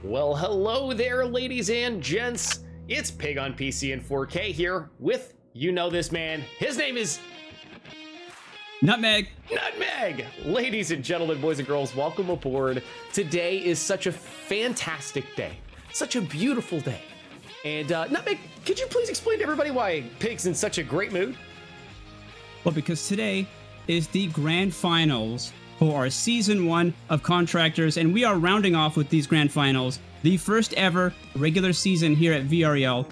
Well, hello there, ladies and gents. It's Pig on PC and 4K here with, you know this man. His name is Nutmeg. Nutmeg! Ladies and gentlemen, boys and girls, welcome aboard. Today is such a fantastic day. Such a beautiful day. And Nutmeg, could you please explain to everybody why Pig's in such a great mood? Well, because today is the grand finals for our season 1 of Contractors, and we are rounding off with these grand finals, the first ever regular season here at VREL.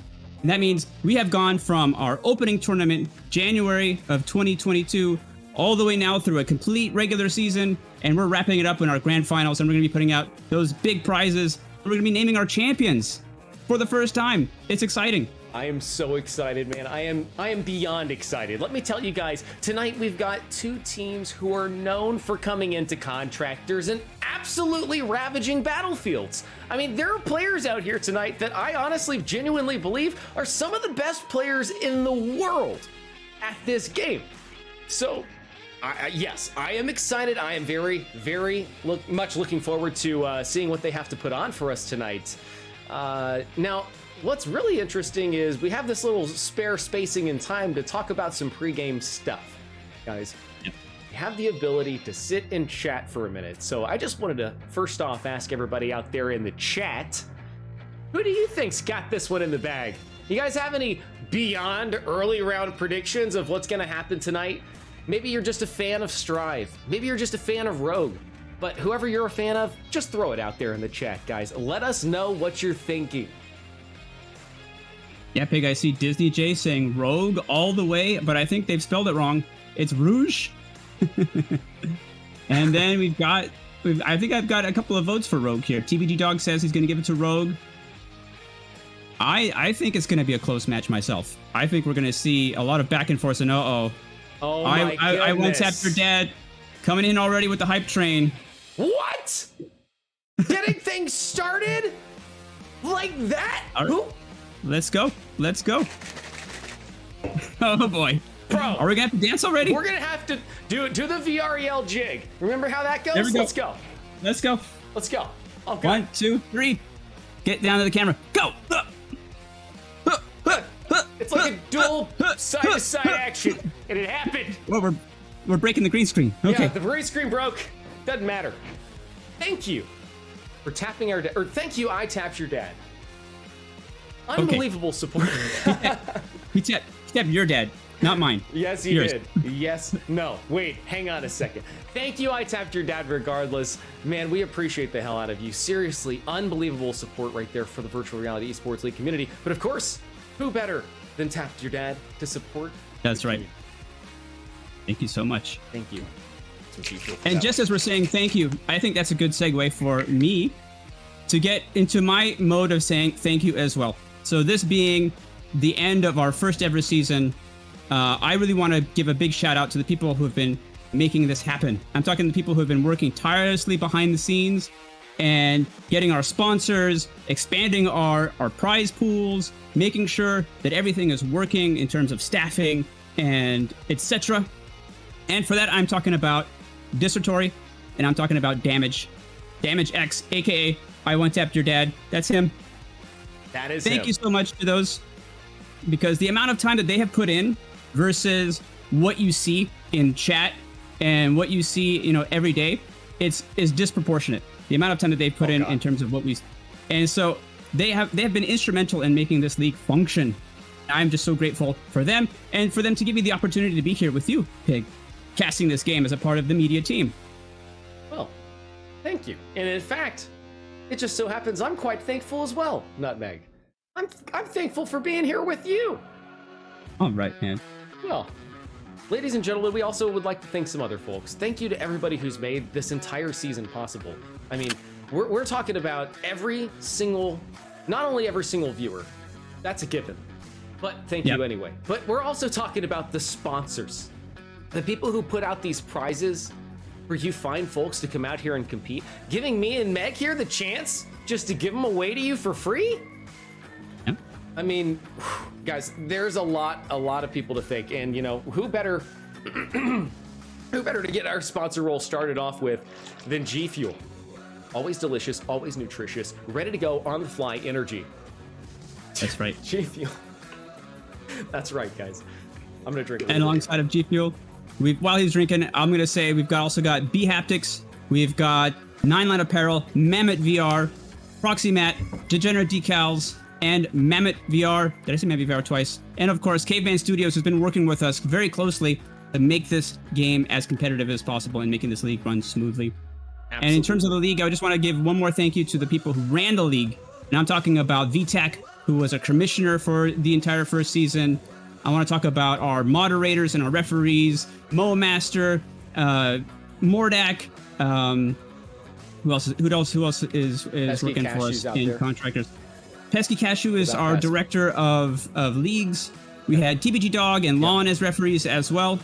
And that means we have gone from our opening tournament, January of 2022, all the way now through a complete regular season, and we're wrapping it up in our grand finals, and we're going to be putting out those big prizes. We're going to be naming our champions for the first time. It's exciting. I am so excited, man. I am beyond excited. Let me tell you guys, tonight we've got two teams who are known for coming into Contractors and absolutely ravaging battlefields. I mean, there are players out here tonight that I honestly, genuinely believe are some of the best players in the world at this game. So, yes, I am excited. I am very, very much looking forward to seeing what they have to put on for us tonight. Now, what's really interesting is we have this little spare spacing in time to talk about some pregame stuff. Guys, you have the ability to sit and chat for a minute. So I just wanted to first off ask everybody out there in the chat, who do you think's got this one in the bag? You guys have any beyond early round predictions of what's going to happen tonight? Maybe you're just a fan of Str1ve. Maybe you're just a fan of Rogue. But whoever you're a fan of, just throw it out there in the chat, guys. Let us know what you're thinking. Yeah, Pig, I see Disney J saying Rogue all the way, but I think they've spelled it wrong. It's Rouge. And then I think I've got a couple of votes for Rogue here. TBG Dog says he's going to give it to Rogue. I think it's going to be a close match myself. I think we're going to see a lot of back and forth, and Oh my goodness. I went tapped your dad coming in already with the hype train. What? Getting things started? Like that? Right. Who? Let's go. Let's go. Oh boy. Bro. Are we going to have to dance already? We're going to have to do the VREL jig. Remember how that goes? There we go. Let's go. Let's go. Let's go. Oh, God. 1, 2, 3. Get down to the camera. Go. It's like a dual side-to-side action, and it happened. Well, we're breaking the green screen. Okay. Yeah, the green screen broke. Doesn't matter. Thank you for tapping our dad. Or thank you, I tapped your dad. Unbelievable support. He tapped your dad, not mine. Yes, he did. Yes. No. Wait, hang on a second. Thank you, I tapped your dad regardless. Man, we appreciate the hell out of you. Seriously, unbelievable support right there for the Virtual Reality Esports League community. But of course, who better than tapped your dad to support? That's right. Thank you so much. Thank you. And just as we're saying thank you, I think that's a good segue for me to get into my mode of saying thank you as well. So this being the end of our first ever season, I really want to give a big shout out to the people who have been making this happen. I'm talking to the people who have been working tirelessly behind the scenes and getting our sponsors, expanding our prize pools, making sure that everything is working in terms of staffing and etc. And for that, I'm talking about Dissertory, and I'm talking about Damage X, aka I One Tapped Your Dad. That's him. That is Thank you so much to those, because the amount of time that they have put in versus what you see in chat and what you see, every day, is disproportionate. The amount of time that they've put in terms of what we, and so they have been instrumental in making this league function. I'm just so grateful for them, and for them to give me the opportunity to be here with you, Pig, casting this game as a part of the media team. Well, thank you. And in fact, it just so happens I'm quite thankful as well, Nutmeg. I'm thankful for being here with you. All right, man. Well, ladies and gentlemen, we also would like to thank some other folks. Thank you to everybody who's made this entire season possible. I mean, we're talking about not only every single viewer, that's a given, but thank you anyway. But we're also talking about the sponsors, the people who put out these prizes for you fine folks to come out here and compete, giving me and Meg here the chance just to give them away to you for free. Yeah. I mean, guys, there's a lot of people to thank, and who better to get our sponsor role started off with than GFuel. always delicious, always nutritious, ready to go on the fly energy. That's right. GFuel. That's right, guys. I'm gonna drink. And alongside of GFuel, while he's drinking, I'm gonna say we've also got bHaptics, we've got 9line Apparel, Mamut VR, Proxy Mat, Degenerate Decals, and Mamut VR. Did I say Mamut VR twice? And of course, Caveman Studios has been working with us very closely to make this game as competitive as possible and making this league run smoothly. Absolutely. And in terms of the league, I just want to give one more thank you to the people who ran the league. And I'm talking about VTAC, who was a commissioner for the entire first season. I want to talk about our moderators and our referees, Mo Master, Mordak, who else is working for us in Contractors? Pesky Cashew is our director of leagues. We had TBG Dog and Lon as referees as well.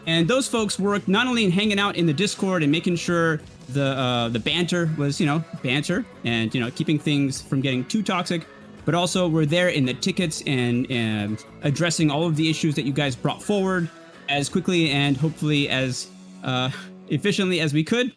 And those folks worked not only in hanging out in the Discord and making sure the banter was, banter and, keeping things from getting too toxic, but also we're there in the tickets and addressing all of the issues that you guys brought forward as quickly and hopefully as efficiently as we could.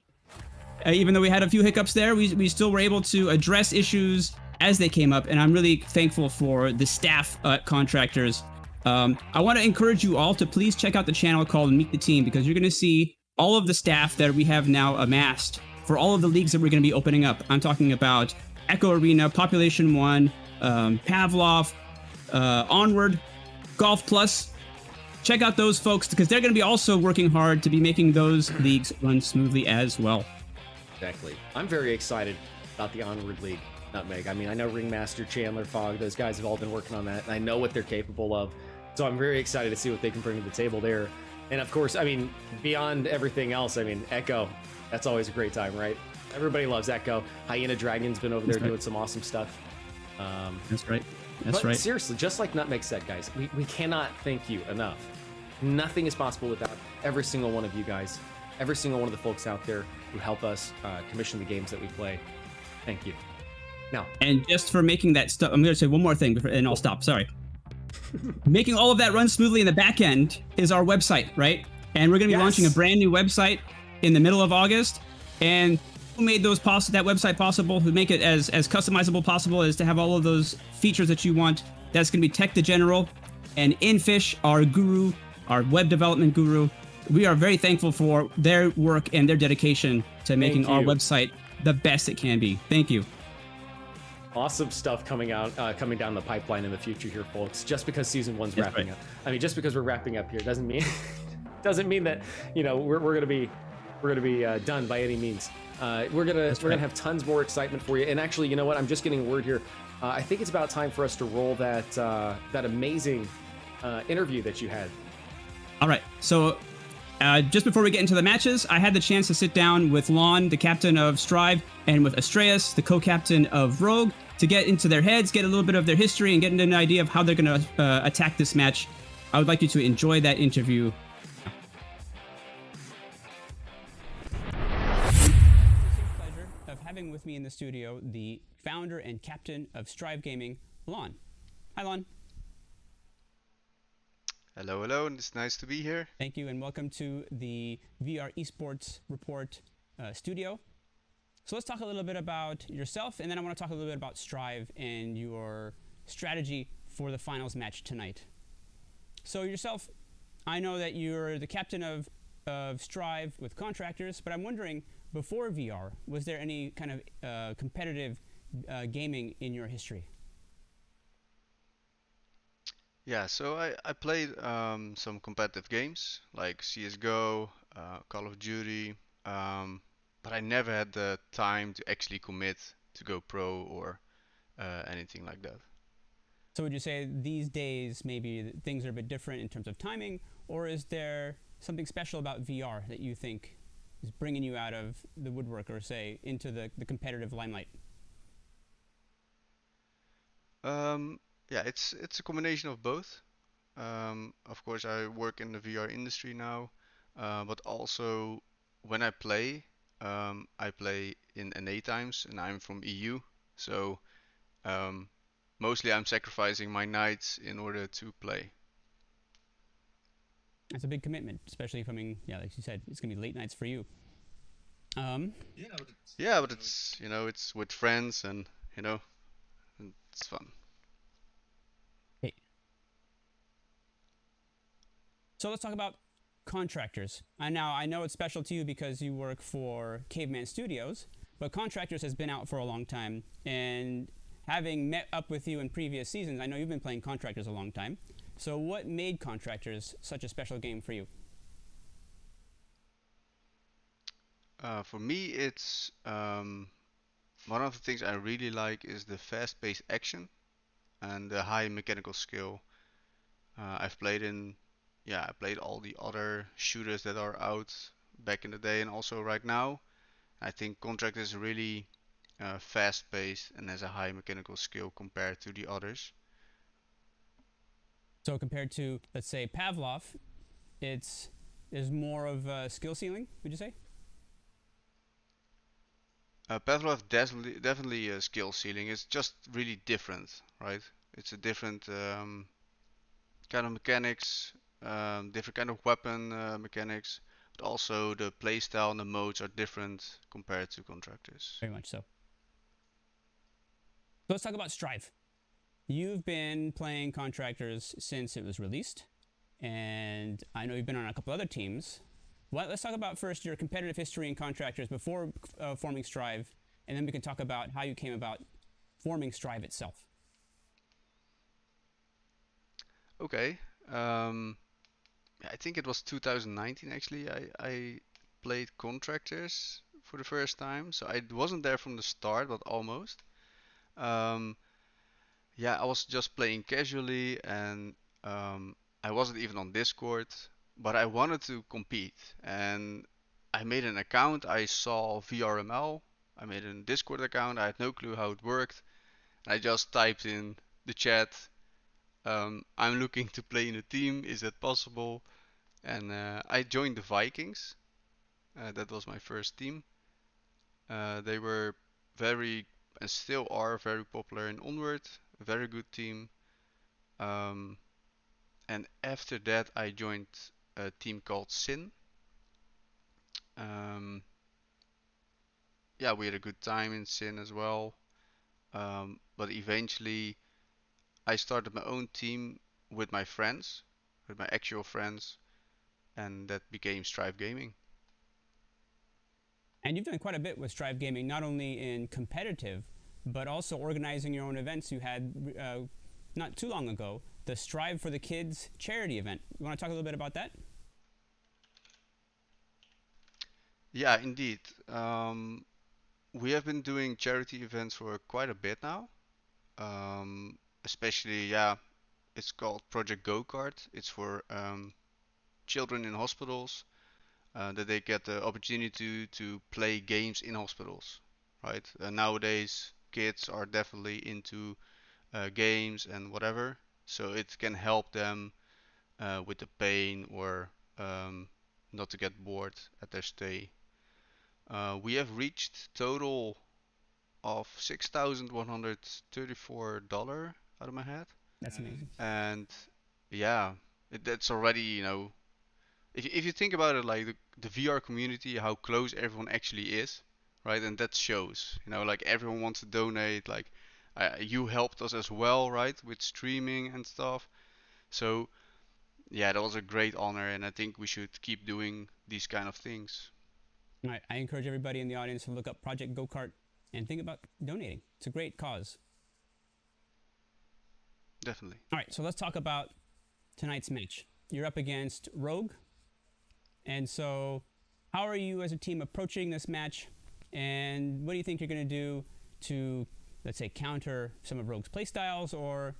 Even though we had a few hiccups there, we still were able to address issues as they came up, and I'm really thankful for the staff at Contractors. I want to encourage you all to please check out the channel called Meet the Team, because you're going to see all of the staff that we have now amassed for all of the leagues that we're going to be opening up. I'm talking about Echo Arena, Population 1, Pavlov, Onward, Golf Plus. Check out those folks, because they're going to be also working hard to be making those leagues run smoothly as well. Exactly. I'm very excited about the Onward League, Nutmeg. I mean, I know Ringmaster, Chandler, Fogg, those guys have all been working on that, and I know what they're capable of. So I'm very excited to see what they can bring to the table there. And of course, I mean, beyond everything else, I mean, Echo, that's always a great time, right? Everybody loves Echo. Hyena Dragon's been over there doing some awesome stuff. That's right. But seriously, just like Nutmeg said, guys, we cannot thank you enough. Nothing is possible without every single one of you guys, every single one of the folks out there who help us commission the games that we play. Thank you. Now, and just for making that stuff, I'm going to say one more thing and I'll stop. Sorry. Making all of that run smoothly in the back end is our website, right? And we're going to be launching a brand new website in the middle of August. And who made that website possible, who make it as customizable possible as to have all of those features that you want. That's going to be Tech the General and Infish, our guru, our web development guru. We are very thankful for their work and their dedication to making our website the best it can be. Thank you. Awesome stuff coming down the pipeline in the future here, folks. Just because season one's wrapping up, I mean, just because we're wrapping up here doesn't mean that we're gonna be done by any means. We're gonna have tons more excitement for you. And actually, you know what? I'm just getting word here. I think it's about time for us to roll that amazing interview that you had. All right. So just before we get into the matches, I had the chance to sit down with Lon, the captain of Str1ve, and with Astreus, the co-captain of Rogue, to get into their heads, get a little bit of their history, and get an idea of how they're going to attack this match. I would like you to enjoy that interview. Pleasure of having with me in the studio the founder and captain of Str1ve Gaming, Lon. Hi, Lon. Hello, and it's nice to be here. Thank you, and welcome to the VR Esports Report studio. So let's talk a little bit about yourself, and then I want to talk a little bit about Str1ve and your strategy for the finals match tonight. So yourself, I know that you're the captain of Str1ve with Contractors, but I'm wondering, before VR, was there any kind of competitive gaming in your history? Yeah, so I played some competitive games like CSGO, Call of Duty, but I never had the time to actually commit to go pro or anything like that. So would you say these days maybe things are a bit different in terms of timing, or is there something special about VR that you think is bringing you out of the woodwork, or say into the competitive limelight? Yeah, it's a combination of both. Of course, I work in the VR industry now, but also when I play in NA times, and I'm from EU, so mostly I'm sacrificing my nights in order to play. That's a big commitment, especially coming, like you said, it's gonna be late nights for you. Yeah, but it's it's with friends and it's fun. Okay. So let's talk about Contractors. And now I know it's special to you because you work for Caveman Studios, but Contractors has been out for a long time. And having met up with you in previous seasons, I know you've been playing Contractors a long time. So what made Contractors such a special game for you? For me, it's one of the things I really like is the fast-paced action and the high mechanical skill. I've played in, yeah, I played all the other shooters that are out back in the day and also right now. I think Contract is really fast-paced and has a high mechanical skill compared to the others. So compared to, let's say, Pavlov, it's is more of a skill ceiling, would you say? Pavlov definitely a skill ceiling. It's just really different, right? It's a different kind of mechanics, different kind of weapon mechanics, but also the playstyle and the modes are different compared to Contractors. Very much so. So let's talk about Str1ve. You've been playing Contractors since it was released, and I know you've been on a couple other teams. Well, let's talk about first your competitive history in Contractors before forming Str1ve, and then we can talk about how you came about forming Str1ve itself. Okay, um, I think it was 2019 actually. I played Contractors for the first time, so I wasn't there from the start, but almost. Um, Yeah, I was just playing casually and I wasn't even on Discord, but I wanted to compete and I made an account. I saw VRML. I made a Discord account. I had no clue how it worked. I just typed in the chat, I'm looking to play in a team. Is that possible? And I joined the Vikings. That was my first team. They were very and still are very popular in Onward. A very good team. Um, and after that, I joined a team called Sin. Um, yeah, we had a good time in Sin as well. But eventually, I started my own team with my friends, with my actual friends, and that became Str1ve Gaming. And you've done quite a bit with Str1ve Gaming, not only in competitive, but also organizing your own events. You had not too long ago the Str1ve for the Kids charity event. You want to talk a little bit about that? Yeah, indeed. We have been doing charity events for quite a bit now. Especially, yeah, it's called Project Go Kart. It's for children in hospitals that they get the opportunity to play games in hospitals, right? Nowadays, kids are definitely into games and whatever, so it can help them with the pain or not to get bored at their stay. We have reached total of $6,134 out of my head, That's amazing. and yeah, that's already if you think about it, like the VR community, how close everyone actually is, right? And that shows, like everyone wants to donate. Like you helped us as well, right, with streaming and stuff. So yeah, that was a great honor, and I think we should keep doing these kind of things. All right, I encourage everybody in the audience to look up Project Go Kart and think about donating. It's a great cause. Definitely. All right, so let's talk about tonight's match. You're up against Rogue, and so how are you as a team approaching this match, and what do you think you're going to do to, let's say, counter some of Rogue's playstyles, or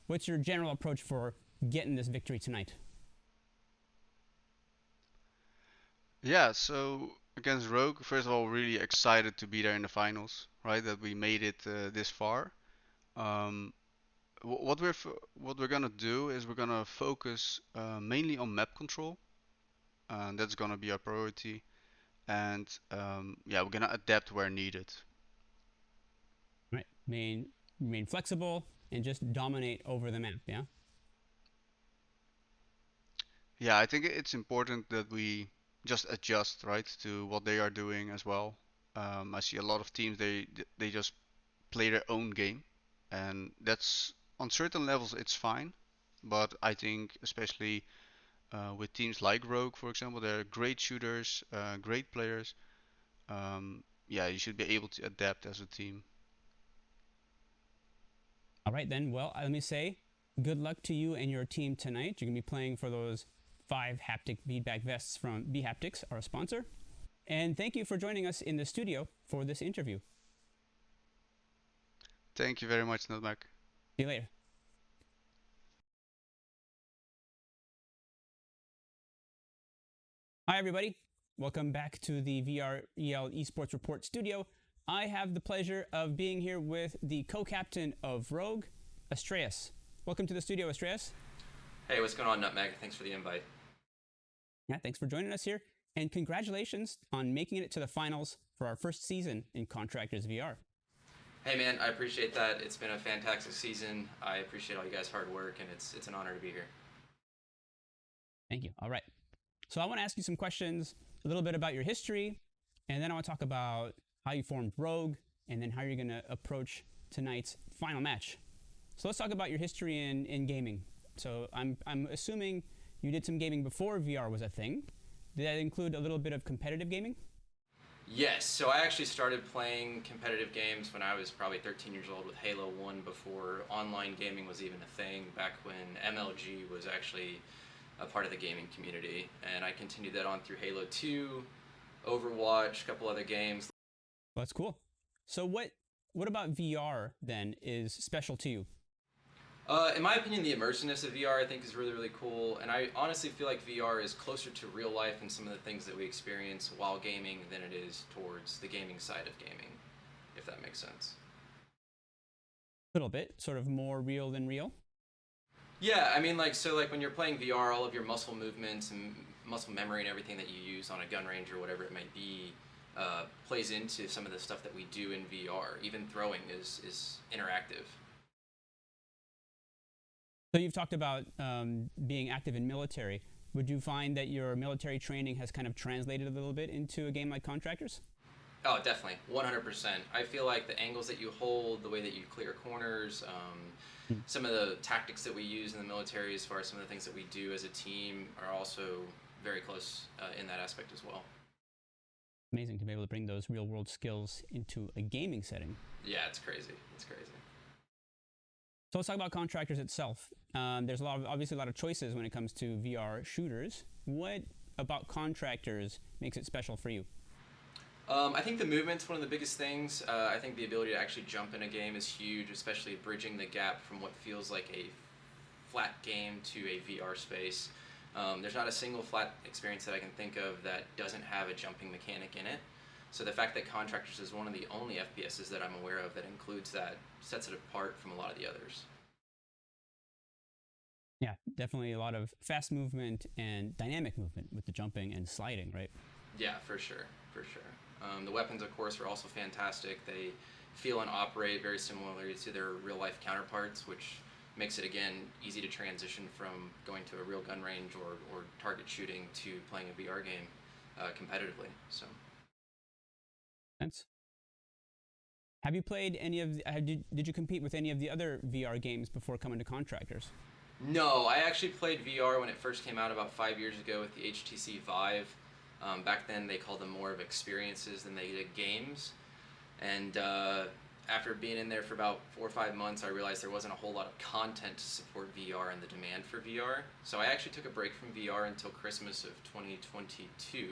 what's your general approach for getting this victory tonight? Yeah, so against Rogue, first of all, really excited to be there in the finals, right? That we made it this far. Um, what we're gonna do is we're gonna focus mainly on map control, and that's gonna be our priority. And yeah, we're gonna adapt where needed. Right, remain flexible and just dominate over the map. Yeah. Yeah, I think it's important that we just adjust right to what they are doing as well. I see a lot of teams they just play their own game, and that's on certain levels it's fine, but I think especially with teams like Rogue, for example, they're great shooters, great players. Yeah, you should be able to adapt as a team. All right, then. Well, let me say good luck to you and your team tonight. You're going to be playing for those 5 haptic feedback vests from bHaptics, our sponsor. And thank you for joining us in the studio for this interview. Thank you very much, Nutmeg. See you later. Hi, everybody. Welcome back to the VREL Esports Report studio. I have the pleasure of being here with the co-captain of Rogue, Str1ve. Welcome to the studio, Str1ve. Hey, what's going on, Nutmeg? Thanks for the invite. Yeah, thanks for joining us here. And congratulations on making it to the finals for our first season in Contractors VR. Hey, man, I appreciate that. It's been a fantastic season. I appreciate all you guys' hard work, and it's an honor to be here. Thank you. All right. So I want to ask you some questions, a little bit about your history, and then I want to talk about how you formed Rogue, and then how you're going to approach tonight's final match. So let's talk about your history in gaming. So I'm assuming you did some gaming before VR was a thing. Did that include a little bit of competitive gaming? Yes, so I actually started playing competitive games when I was probably 13 years old with Halo 1 before online gaming was even a thing, back when MLG was actually a part of the gaming community. And I continued that on through Halo 2, Overwatch, a couple other games. Well, that's cool. So what about VR then is special to you? In my opinion, the immersiveness of VR I think is really, really cool, and I honestly feel like VR is closer to real life and some of the things that we experience while gaming than it is towards the gaming side of gaming, if that makes sense. A little bit, sort of more real than real? Yeah, I mean, like when you're playing VR, all of your muscle movements and muscle memory and everything that you use on a gun range or whatever it may be plays into some of the stuff that we do in VR. Even throwing is interactive. So you've talked about being active in military. Would you find that your military training has kind of translated a little bit into a game like Contractors? Oh, definitely, 100%. I feel like the angles that you hold, the way that you clear corners, some of the tactics that we use in the military as far as some of the things that we do as a team are also very close in that aspect as well. Amazing to be able to bring those real-world skills into a gaming setting. Yeah, it's crazy. It's crazy. So let's talk about Contractors itself. There's obviously a lot of choices when it comes to VR shooters. What about Contractors makes it special for you? I think the movement's one of the biggest things. I think the ability to actually jump in a game is huge, especially bridging the gap from what feels like a flat game to a VR space. There's not a single flat experience that I can think of that doesn't have a jumping mechanic in it. So the fact that Contractors is one of the only FPSs that I'm aware of that includes that sets it apart from a lot of the others. Yeah, definitely a lot of fast movement and dynamic movement with the jumping and sliding, right? Yeah, for sure, for sure. The weapons, of course, are also fantastic. They feel and operate very similarly to their real-life counterparts, which makes it, again, easy to transition from going to a real gun range or target shooting to playing a VR game competitively. So. Sense. Have you played any of did you compete with any of the other VR games before coming to Contractors? No, I actually played VR when it first came out about 5 years ago with the HTC Vive. Back then they called them more of experiences than they did games. And after being in there for about 4 or 5 months, I realized there wasn't a whole lot of content to support VR and the demand for VR. So I actually took a break from VR until Christmas of 2022.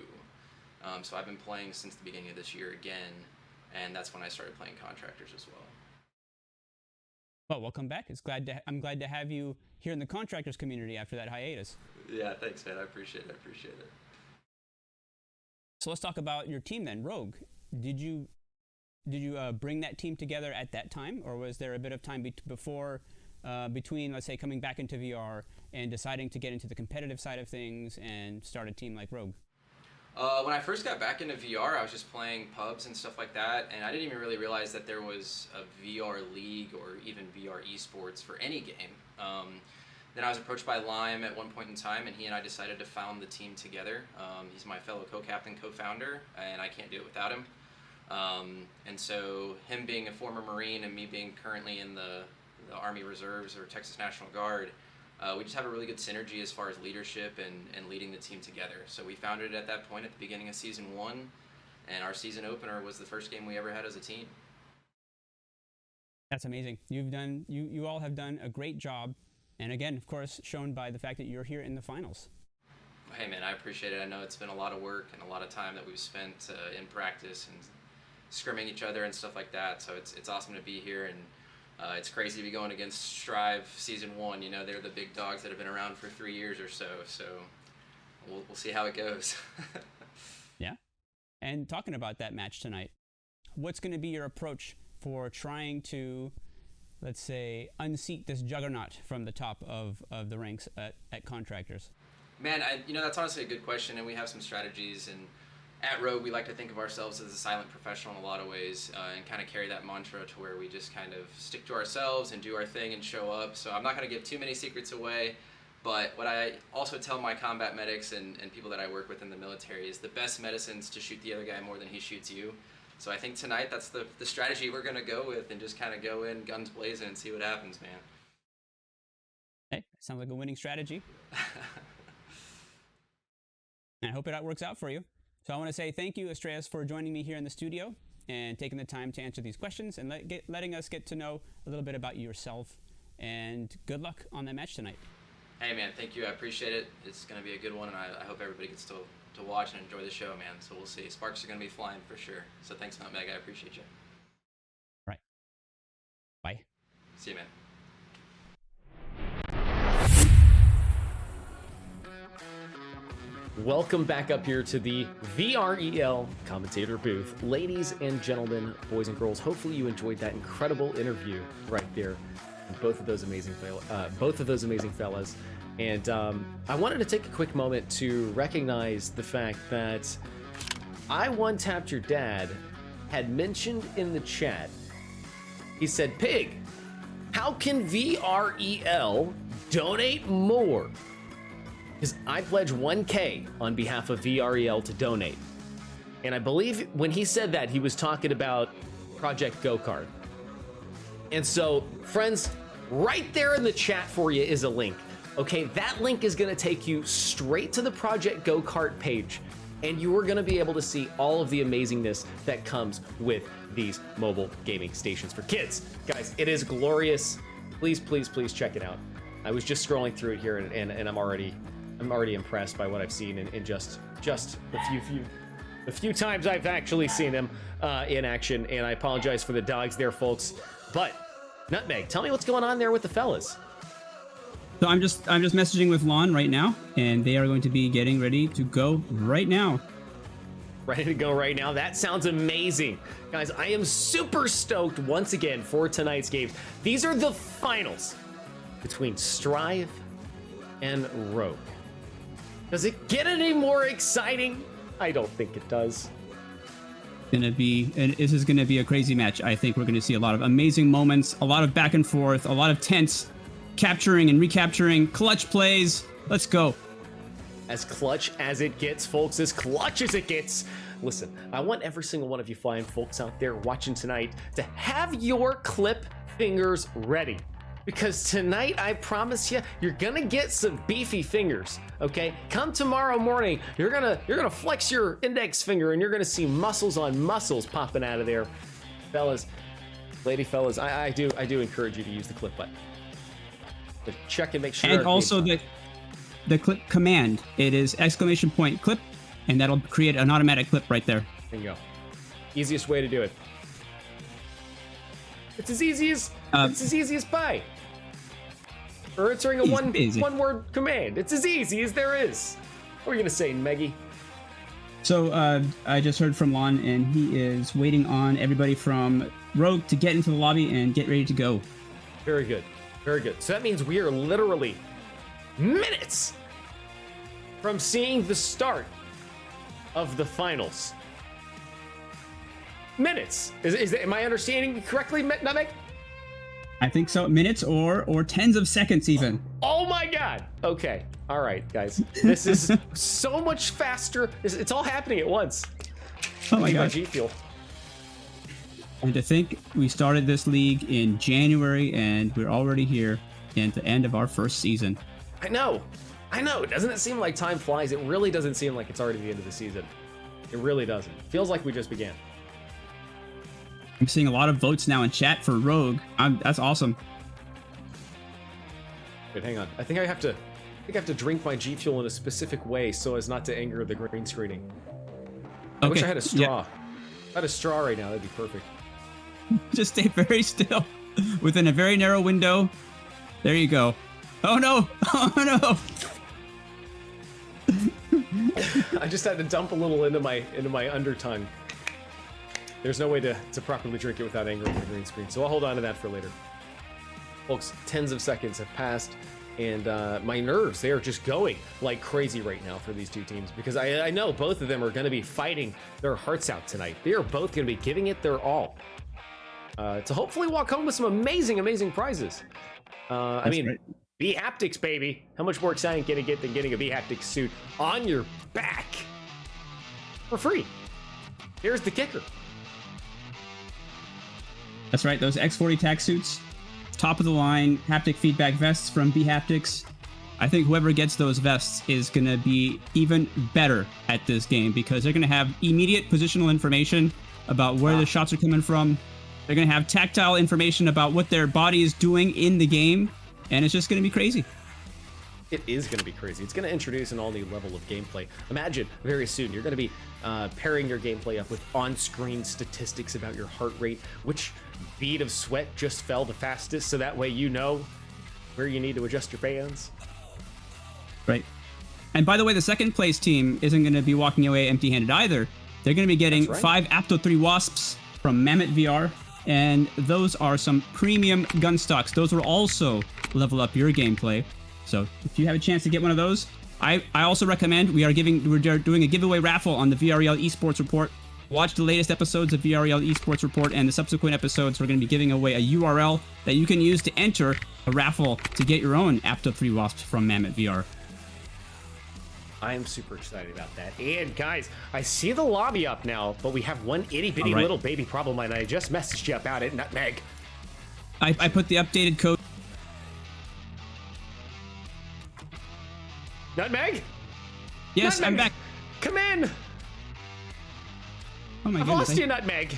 So I've been playing since the beginning of this year again, and that's when I started playing Contractors as well. Well, welcome back. I'm glad to have you here in the Contractors community after that hiatus. Yeah, thanks, man. I appreciate it. So let's talk about your team then, Rogue. Did you bring that team together at that time, or was there a bit of time between, let's say, coming back into VR and deciding to get into the competitive side of things and start a team like Rogue? When I first got back into VR, I was just playing pubs and stuff like that, and I didn't even really realize that there was a VR league or even VR esports for any game. Then I was approached by Lime at one point in time, and he and I decided to found the team together. He's my fellow co-captain, co-founder, and I can't do it without him. And so him being a former Marine and me being currently in the Army Reserves or Texas National Guard, we just have a really good synergy as far as leadership and leading the team together. So we founded it at that point at the beginning of season 1, and our season opener was the first game we ever had as a team. That's amazing. You all have done a great job, and again, of course, shown by the fact that you're here in the finals. Hey man, I appreciate it. I know it's been a lot of work and a lot of time that we've spent in practice and scrimming each other and stuff like that. So it's awesome to be here, and it's crazy to be going against Str1ve season 1. You know, they're the big dogs that have been around for 3 years or so. So we'll see how it goes. Yeah. And talking about that match tonight, what's going to be your approach for trying to, let's say, unseat this juggernaut from the top of the ranks at Contractors? Man, that's honestly a good question, and we have some strategies. And at Rogue, we like to think of ourselves as a silent professional in a lot of ways, and kind of carry that mantra to where we just kind of stick to ourselves and do our thing and show up. So I'm not going to give too many secrets away, but what I also tell my combat medics and people that I work with in the military is the best medicine is to shoot the other guy more than he shoots you. So I think tonight that's the strategy we're going to go with, and just kind of go in guns blazing and see what happens, man. Hey, sounds like a winning strategy. And I hope it works out for you. So I want to say thank you, Str1ve, for joining me here in the studio and taking the time to answer these questions and letting us get to know a little bit about yourself. And good luck on that match tonight. Hey, man, thank you. I appreciate it. It's going to be a good one, and I hope everybody gets to watch and enjoy the show, man. So we'll see. Sparks are going to be flying for sure. So thanks, Nutmeg. I appreciate you. Right. Bye. See you, man. Welcome back up here to the VREL commentator booth. Ladies and gentlemen, boys and girls, hopefully you enjoyed that incredible interview right there. Both of those amazing fellas. And I wanted to take a quick moment to recognize the fact that I One Tapped Your Dad had mentioned in the chat, he said, Pig, how can VREL donate more? Because I pledge 1K on behalf of VREL to donate. And I believe when he said that, he was talking about Project Go-Kart. And so, friends, right there in the chat for you is a link. Okay, that link is going to take you straight to the Project Go-Kart page, and you are going to be able to see all of the amazingness that comes with these mobile gaming stations for kids. Guys, it is glorious. Please, please, please check it out. I was just scrolling through it here, and I'm already impressed by what I've seen in just the few times I've actually seen them in action. And I apologize for the dogs there, folks. But Nutmeg, tell me what's going on there with the fellas. So I'm just messaging with Lon right now, and they are going to be getting ready to go right now. Ready to go right now? That sounds amazing. Guys, I am super stoked once again for tonight's games. These are the finals between Str1ve and Rogue. Does it get any more exciting? I don't think it does. This is going to be a crazy match. I think we're going to see a lot of amazing moments, a lot of back and forth, a lot of tense capturing and recapturing, clutch plays. Let's go. As clutch as it gets, folks, as clutch as it gets. Listen, I want every single one of you flying folks out there watching tonight to have your clip fingers ready. Because tonight, I promise you, you're gonna get some beefy fingers, okay? Come tomorrow morning, you're gonna flex your index finger and you're gonna see muscles on muscles popping out of there. Fellas, lady fellas, I do encourage you to use the clip button. But check and make sure. And also the clip command. It is !clip, and that'll create an automatic clip right there. There you go. Easiest way to do it. It's as easy as pie. Or answering a one word command. It's as easy as there is. What are you gonna say, Meggy? So I just heard from Lon, and he is waiting on everybody from Rogue to get into the lobby and get ready to go. Very good. Very good. So that means we are literally minutes from seeing the start of the finals. Minutes. Am I understanding correctly, Namek? I think so. Minutes or tens of seconds even. Oh my God. Okay. All right, guys. This is so much faster. It's all happening at once. Oh my Need God. GFuel. And to think we started this league in January and we're already here at the end of our first season. I know. Doesn't it seem like time flies? It really doesn't seem like it's already the end of the season. It really doesn't. Feels like we just began. I'm seeing a lot of votes now in chat for Rogue. That's awesome. Wait, hang on. I think I have to drink my GFuel in a specific way so as not to anger the green screening. I wish I had a straw. Yeah. If I had a straw right now, that'd be perfect. Just stay very still within a very narrow window. There you go. Oh no! Oh no! I just had to dump a little into my undertongue. There's no way to properly drink it without angering the green screen, so I'll hold on to that for later. Folks, tens of seconds have passed, and my nerves, they are just going like crazy right now for these two teams, because I know both of them are going to be fighting their hearts out tonight. They are both going to be giving it their all to hopefully walk home with some amazing prizes. I mean, right. bHaptics, baby. How much more exciting can it get than getting a bHaptics suit on your back for free? Here's the kicker. That's right, those X40 tac suits, top of the line haptic feedback vests from bHaptics. I think whoever gets those vests is going to be even better at this game because they're going to have immediate positional information about where the shots are coming from. They're going to have tactile information about what their body is doing in the game, and it's just going to be crazy. It is going to be crazy. It's going to introduce an all-new level of gameplay. Imagine very soon you're going to be pairing your gameplay up with on-screen statistics about your heart rate, which bead of sweat just fell the fastest, so that way you know where you need to adjust your fans. Right. And by the way, the second place team isn't going to be walking away empty-handed either. They're going to be getting 5 Apto 3 Wasps from Mamut VR, and those are some premium gun stocks. Those will also level up your gameplay. So if you have a chance to get one of those, I also recommend we're doing a giveaway raffle on the VREL Esports report. Watch the latest episodes of VREL Esports report, and the subsequent episodes we're going to be giving away a URL that you can use to enter a raffle to get your own Apto 3 Wasps from Mamut VR. I am super excited about that. And guys, I see the lobby up now, but we have one itty bitty little baby problem, and I just messaged you about it, Nutmeg. I put the updated code. Nutmeg? Yes, Nutmeg, I'm back. Come in. Oh my I've goodness. lost you, Nutmeg.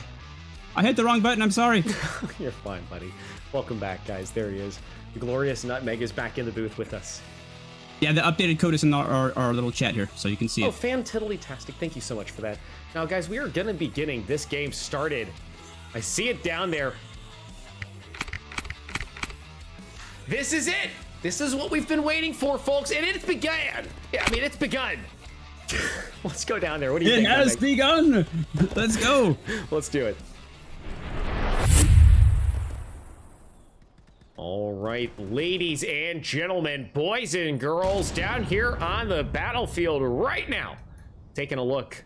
I hit the wrong button. I'm sorry. You're fine, buddy. Welcome back, guys. There he is. The glorious Nutmeg is back in the booth with us. Yeah, the updated code is in our little chat here, so you can see Oh, it. fantiddly-tastic. Thank you so much for that. Now, guys, we are going to be getting this game started. I see it down there. This is it. This is what we've been waiting for, folks, and it's began. Yeah, I mean, it's begun. Let's go down there. What do you think? It has begun. Let's go. Let's do it. All right, ladies and gentlemen, boys and girls, down here on the battlefield right now, taking a look.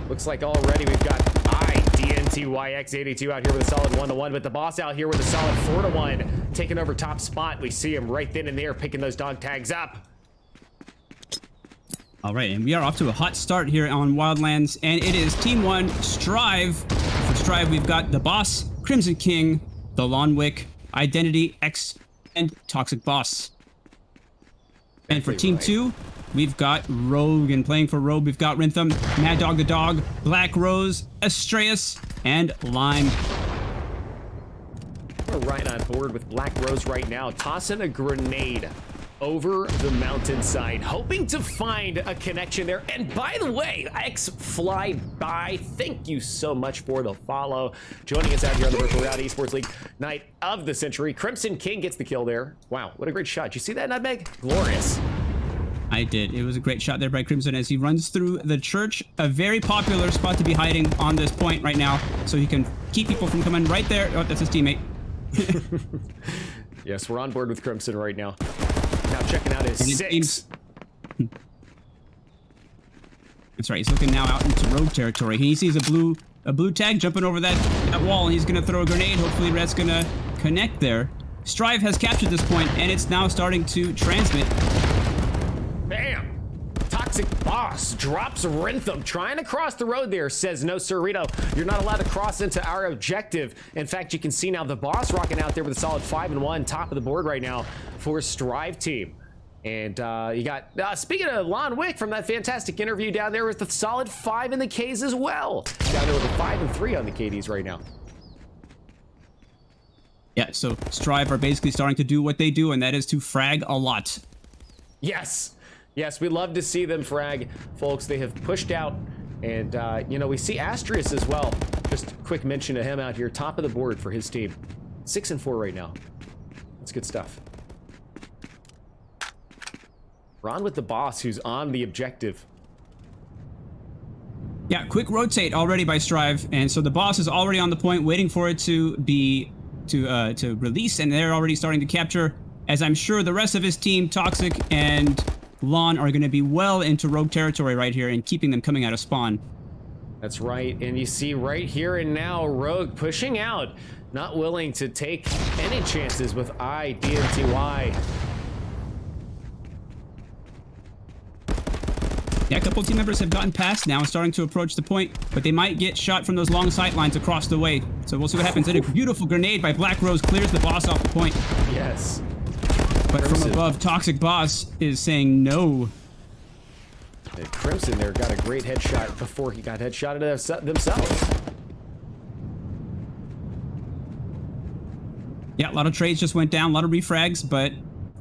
Looks like already we've got DNTYX82 out here with a solid 1-1, but the boss out here with a solid 4-1, taking over top spot. We see him right then and there, picking those dog tags up. All right, and we are off to a hot start here on Wildlands, and it is Team 1, Str1ve. For Str1ve, we've got the boss, Crimson King, the Lawnwick, Identity, X, and Toxic Boss. And for Team 2, we've got Rogue, and playing for Rogue, we've got Rhythm, Mad Dog the Dog, Black Rose, Astreus, and Lime. We're right on board with Black Rose right now, tossing a grenade over the mountainside, hoping to find a connection there. And by the way, X Fly By, thank you so much for the follow. Joining us out here on the Virtual Reality Esports League Night of the Century. Crimson King gets the kill there. Wow, what a great shot. Did you see that, Nutmeg? Glorious. I did. It was a great shot there by Crimson as he runs through the church. A very popular spot to be hiding on this point right now, so he can keep people from coming right there. Oh, that's his teammate. Yes, we're on board with Crimson right now. Now checking out his 6. That's right, he's looking now out into Rogue territory. He sees a blue a blue tag jumping over that wall, and he's going to throw a grenade. Hopefully Red's going to connect there. Str1ve has captured this point, and it's now starting to transmit. Bam! Toxic Boss drops Rhythm, trying to cross the road there, says no sirrito, you're not allowed to cross into our objective. In fact, you can see now the Boss rocking out there with a solid 5-1, top of the board right now for Str1ve team. And you got, speaking of Lon Wick from that fantastic interview down there with the solid 5 in the Ks as well. Down there with a 5 and 3 on the KDs right now. Yeah, so Str1ve are basically starting to do what they do, and that is to frag a lot. Yes. Yes, we love to see them frag, folks. They have pushed out, and, you know, we see Astrius as well. Just a quick mention to him out here, top of the board for his team. 6 and 4 right now. That's good stuff. Ron with the Boss, who's on the objective. Yeah, quick rotate already by Str1ve, and so the Boss is already on the point, waiting for it to be to release, and they're already starting to capture. As I'm sure the rest of his team, Toxic and Lon, are going to be well into rogue territory right here and keeping them coming out of spawn. That's right, and you see right here and now, Rogue pushing out, not willing to take any chances with IDNTY. Yeah, a couple team members have gotten past now and starting to approach the point, but they might get shot from those long sight lines across the way. So we'll see what happens. And a beautiful grenade by Black Rose clears the Boss off the point. Yes. But Crimson. from above, Toxic Boss is saying no. And Crimson there got a great headshot before he got headshotted themselves. Yeah, a lot of trades just went down, a lot of refrags, but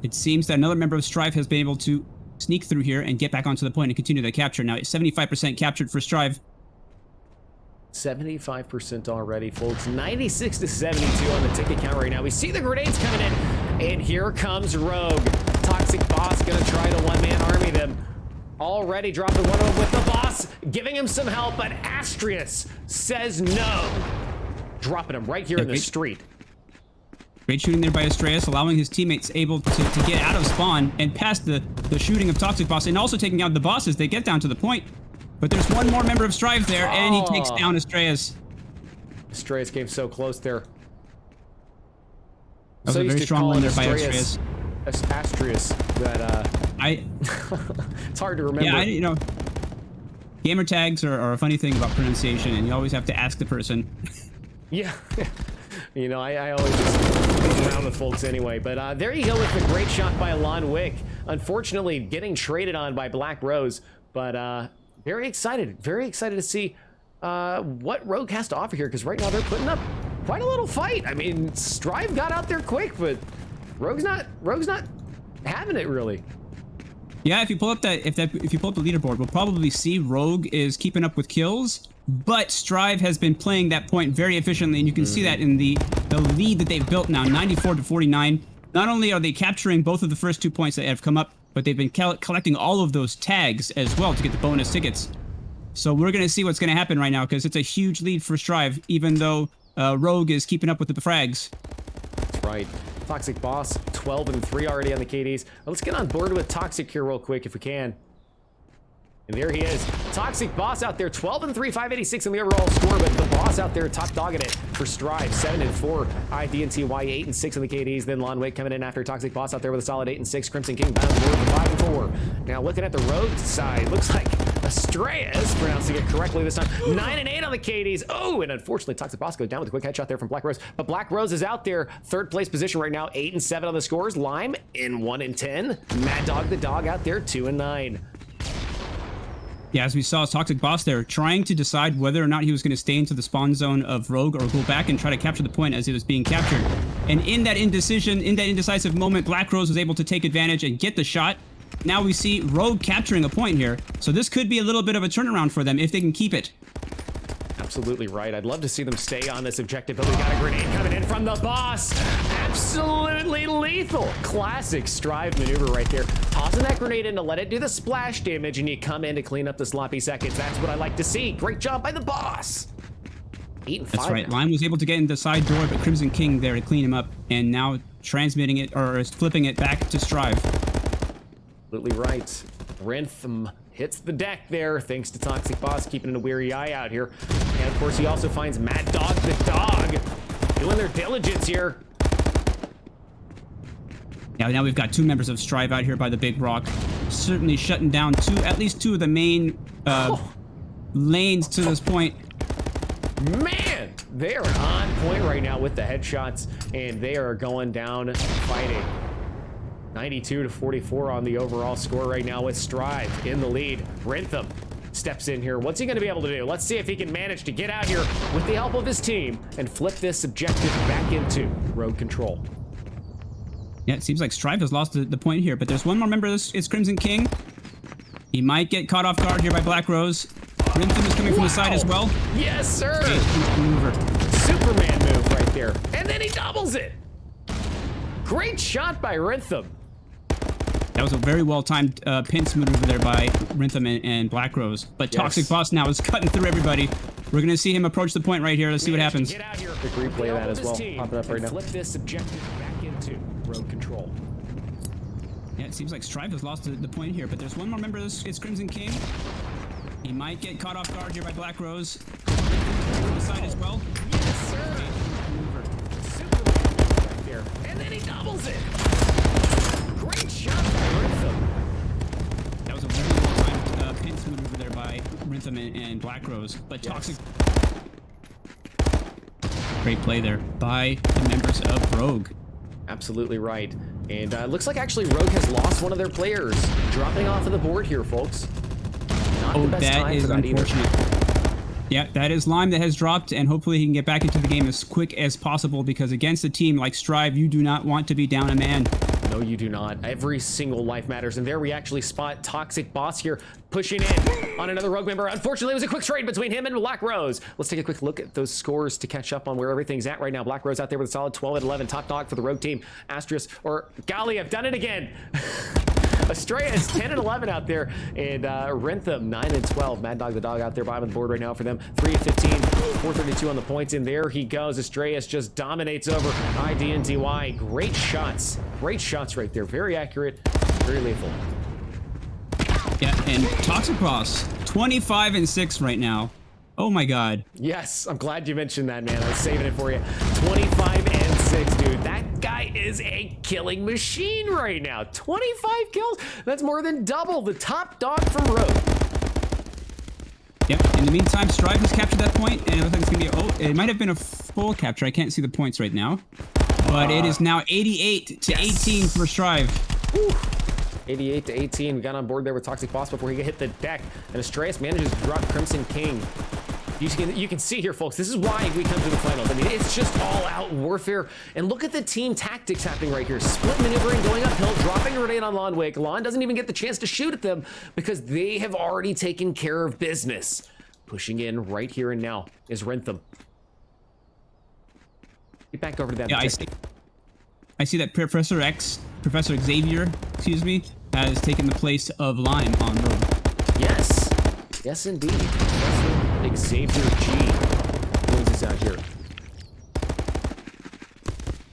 it seems that another member of Str1ve has been able to sneak through here and get back onto the point and continue the capture. Now, it's 75% captured for Str1ve. 75% already, folks. 96 to 72 on the ticket count right now. We see the grenades coming in, and here comes Rogue. Toxic Boss gonna try to one-man army them. Already dropping one of them with the Boss, giving him some help, but Astrius says no. Dropping him right here in the street. Great shooting there by Astraeus, allowing his teammates able to get out of spawn and past the shooting of Toxic Boss, and also taking out the Boss as they get down to the point. But there's one more member of Str1ve there, and he takes down Astraeus. Astraeus came so close there. That was a very strong one there by Astraeus. Astrius, that, it's hard to remember. Yeah, you know, gamer tags are a funny thing about pronunciation, and you always have to ask the person. Yeah. You know, I always just go around with folks anyway. But there you go with the great shot by Lon Wick. Unfortunately, getting traded on by Black Rose. But very excited to see what Rogue has to offer here. Because right now they're putting up quite a little fight. I mean, Str1ve got out there quick, but Rogue's not having it really. Yeah, if you pull up if you pull up the leaderboard, we'll probably see Rogue is keeping up with kills. But Str1ve has been playing that point very efficiently, and you can see that in the lead that they've built now, 94 to 49. Not only are they capturing both of the first 2 points that have come up, but they've been collecting all of those tags as well to get the bonus tickets. So we're going to see what's going to happen right now, because it's a huge lead for Str1ve, even though Rogue is keeping up with the frags. That's right. Toxic Boss, 12 and 3 already on the KDs. Let's get on board with Toxic here real quick if we can. And there he is. Toxic Boss out there, 12 and 3, 586 in the overall score, but the Boss out there top dogging it for Str1ve, 7 and 4, IDNTY 8 and 6 on the KDs. Then Lon Wick coming in after Toxic Boss out there with a solid 8 and 6. Crimson King bound forward for 5 and 4. Now looking at the Rogue side, looks like Astraeus, pronouncing it correctly this time, 9 and 8 on the KDs. Oh, and unfortunately Toxic Boss goes down with a quick headshot there from Black Rose. But Black Rose is out there, third place position right now, 8 and 7 on the scores. Lime in 1 and 10. Mad Dog the Dog out there, 2 and 9. Yeah, as we saw Toxic Boss there, trying to decide whether or not he was going to stay into the spawn zone of Rogue or go back and try to capture the point as it was being captured. And in that indecisive moment, Black Rose was able to take advantage and get the shot. Now we see Rogue capturing a point here. So this could be a little bit of a turnaround for them if they can keep it. Absolutely right. I'd love to see them stay on this objective, but we got a grenade coming in from the Boss. Absolutely lethal. Classic Str1ve maneuver right there. Tossing that grenade in to let it do the splash damage, and you come in to clean up the sloppy seconds. That's what I like to see. Great job by the Boss. 8 and 5. That's right. Lime was able to get in the side door, but Crimson King there to clean him up, and now transmitting it, or flipping it back to Str1ve. Absolutely right. Rhythm hits the deck there, thanks to Toxic Boss keeping a weary eye out here. And of course, he also finds Mad Dog the dog doing their diligence here. Yeah, now we've got 2 members of Str1ve out here by the big rock, certainly shutting down at least 2 of the main lanes to this point. Man, they are on point right now with the headshots, and they are going down fighting. 92-44 on the overall score right now with Str1ve in the lead. Rintham steps in here. What's he going to be able to do? Let's see if he can manage to get out here with the help of his team and flip this objective back into road control. Yeah, it seems like Str1ve has lost the point here, but there's one more member. It's Crimson King. He might get caught off guard here by Black Rose. Rintham is coming from the side as well. Yes, sir. Maneuver. Superman move right there. And then he doubles it. Great shot by Rintham. That was a very well-timed pinch maneuver there by Rintham and Black Rose. But Toxic Boss now is cutting through everybody. We're going to see him approach the point right here. Let's see what happens. Get out here. Quick replay of that as well. Pop it up right now. Flip this objective back into road control. Yeah, it seems like Str1ve has lost the point here, but there's one more member. It's Crimson King. He might get caught off guard here by Black Rose. From the side as well. Yes, sir. Superman right there. And then he doubles it. Great shot by Rintham. That was a very well-timed pinch maneuver there by Rintham and Black Rose. But Toxic... Great play there by the members of Rogue. Absolutely right. And looks like actually Rogue has lost one of their players. Dropping off of the board here, folks. Not the best time for that unfortunate. Either. Yeah, that is Lime that has dropped, and hopefully he can get back into the game as quick as possible, because against a team like Str1ve, you do not want to be down a man. No, you do not. Every single life matters. And there we actually spot Toxic Boss here pushing in on another Rogue member. Unfortunately, it was a quick trade between him and Black Rose. Let's take a quick look at those scores to catch up on where everything's at right now. Black Rose out there with a solid 12-11. Top dog for the Rogue team. Asterisk, or golly, I've done it again. Str1ve is 10-11 out there, and Rintham 9-12. Mad Dog the dog out there bottom of the board right now for them. 3-15, 432 on the points, and there he goes. Str1ve just dominates over IDNTY. Great shots right there. Very accurate, very lethal. Yeah, and Toxic Boss 25-6 right now. Oh my God. Yes, I'm glad you mentioned that, man. I was saving it for you. 25-6, dude. That guy is a killing machine right now. 25 kills. That's more than double the top dog from Rogue. Yep. In the meantime, Str1ve has captured that point, and it looks like it's gonna be. Oh, it might have been a full capture. I can't see the points right now, but it is now 88-18 for Str1ve. 88-18. We got on board there with Toxic Boss before he hit the deck, and Str1ve manages to drop Crimson King. You can see here, folks, this is why we come to the finals. I mean, it's just all-out warfare. And look at the team tactics happening right here. Split maneuvering, going uphill, dropping a grenade on Lonwick. Lon doesn't even get the chance to shoot at them because they have already taken care of business. Pushing in right here and now is Rintham. Get back over to that. Yeah, I see that Professor Xavier, excuse me, has taken the place of Lime on Rogue. Yes. Yes, indeed. Professor Xavier G wins us out here.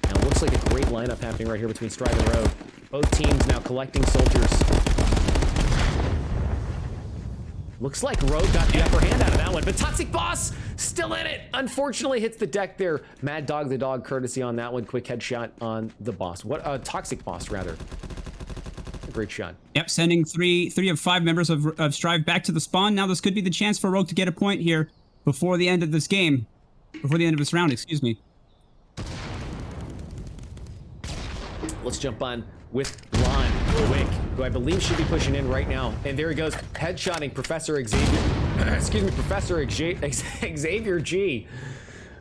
Now, it looks like a great lineup happening right here between Str1ve and Rogue. Both teams now collecting soldiers. Looks like Rogue got the upper hand out of that one, but Toxic Boss still in it. Unfortunately, hits the deck there. Mad Dog the dog courtesy on that one. Quick headshot on the boss. Toxic Boss, rather. A great shot. Yep, sending three of 5 members of Str1ve back to the spawn. Now this could be the chance for Rogue to get a point here before the end of this game. Before the end of this round, excuse me. Let's jump on with Lonwick, who I believe should be pushing in right now. And there he goes, headshotting Professor Xavier. Excuse me, Professor Xavier G.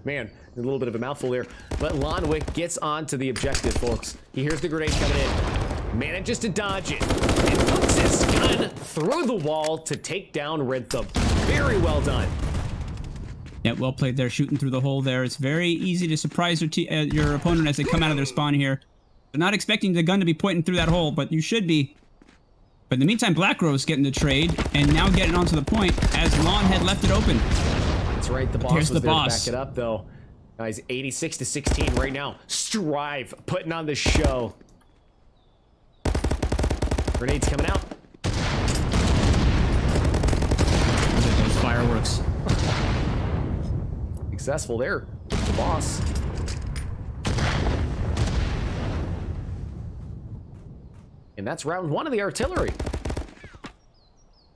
Man, a little bit of a mouthful there. But Lonwick gets onto the objective, folks. He hears the grenade coming in, manages to dodge it, and pokes his gun through the wall to take down Rintham. Very well done. Yeah, well played there, shooting through the hole there. It's very easy to surprise your opponent as they come out of their spawn here. They're not expecting the gun to be pointing through that hole, but you should be. But in the meantime, Black Rose getting the trade and now getting onto the point as Lon had left it open. That's right, the boss was there to back it up, though. Guys, 86-16 right now. Str1ve putting on the show. Grenades coming out. fireworks. Successful there. The boss. And that's round 1 of the artillery.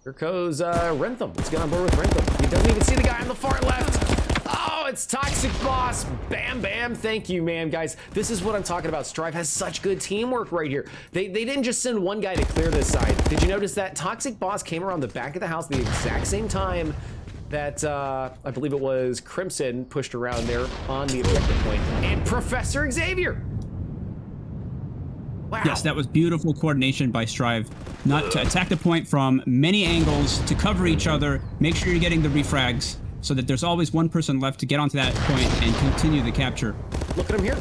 Here goes Rentham. Let's get on board with Rentham. He doesn't even see the guy on the far left. Oh, it's Toxic Boss. Bam, bam. Thank you, man, guys. This is what I'm talking about. Str1ve has such good teamwork right here. They didn't just send one guy to clear this side. Did you notice that Toxic Boss came around the back of the house the exact same time that I believe it was Crimson pushed around there on the objective point? And Professor Xavier. Wow. Yes, that was beautiful coordination by Str1ve. Not to attack the point from many angles, to cover each other, make sure you're getting the refrags, so that there's always one person left to get onto that point and continue the capture. Look at him here.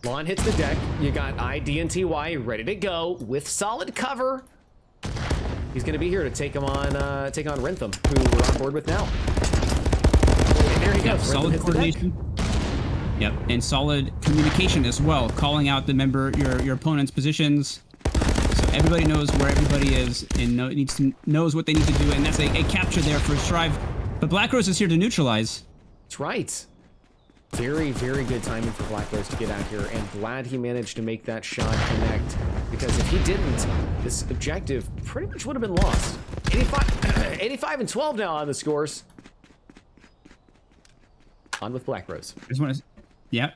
Lon hits the deck. You got IDNTY ready to go with solid cover. He's going to be here to take on Rentham, who we're on board with now. And there he goes. Solid coordination. Yep, and solid communication as well, calling out the your opponent's positions, so everybody knows where everybody is and knows what they need to do, and that's a capture there for Str1ve. But Black Rose is here to neutralize. That's right. Very, very good timing for Black Rose to get out here, and glad he managed to make that shot connect, because if he didn't, this objective pretty much would have been lost. 85 and 12 now on the scores. On with Black Rose. I just want to. Yeah,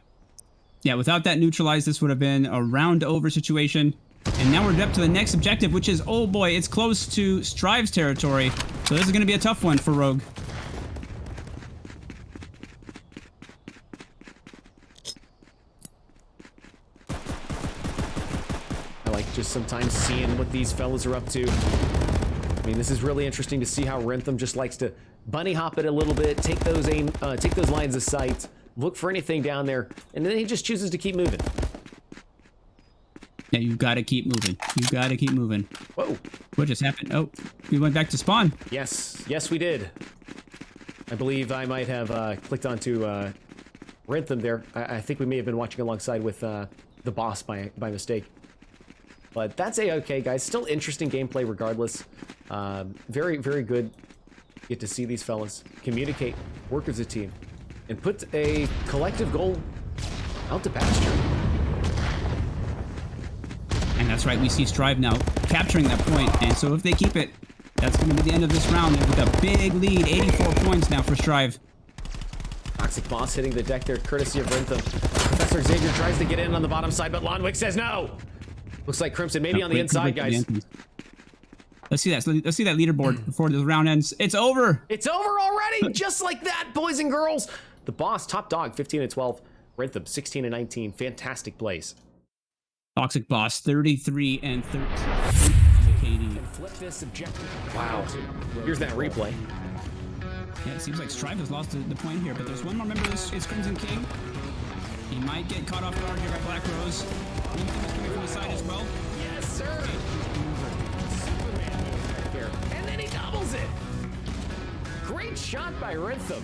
without that neutralize, this would have been a round over situation. And now we're up to the next objective, which is, oh boy, it's close to Str1ve's territory. So this is going to be a tough one for Rogue. I like just sometimes seeing what these fellas are up to. I mean, this is really interesting to see how Rentham just likes to bunny hop it a little bit, take those lines of sight, look for anything down there, and then he just chooses to keep moving. Yeah, you've got to keep moving. You've got to keep moving. Whoa. What just happened? Oh, we went back to spawn. Yes, we did. I believe I might have clicked onto Rentham there. I think we may have been watching alongside with the boss by mistake. But that's A-okay, guys. Still interesting gameplay regardless. Very, very good. Get to see these fellas communicate, work as a team, and put a collective goal out to pasture. And that's right, we see Str1ve now capturing that point, and so if they keep it, that's going to be the end of this round with a big lead, 84 points now for Str1ve. Toxic Boss hitting the deck there, courtesy of Rentham. Professor Xavier tries to get in on the bottom side, but Lonwick says no. Looks like Crimson maybe on the inside, guys. Let's see that. Let's see that leaderboard before the round ends. It's over. It's over already, just like that, boys and girls. The boss, top dog, 15 and 12. Rentham, 16 and 19. Fantastic plays. Toxic Boss, 33 and 13. And flip this objective. Wow. Here's that replay. Yeah, it seems like Str1ve has lost the point here, but there's one more member. It's Crimson King. He might get caught off guard here by Black Rose. Rentham is coming from the side as well. Yes, sir. Superman right there. And then he doubles it. Great shot by Rentham.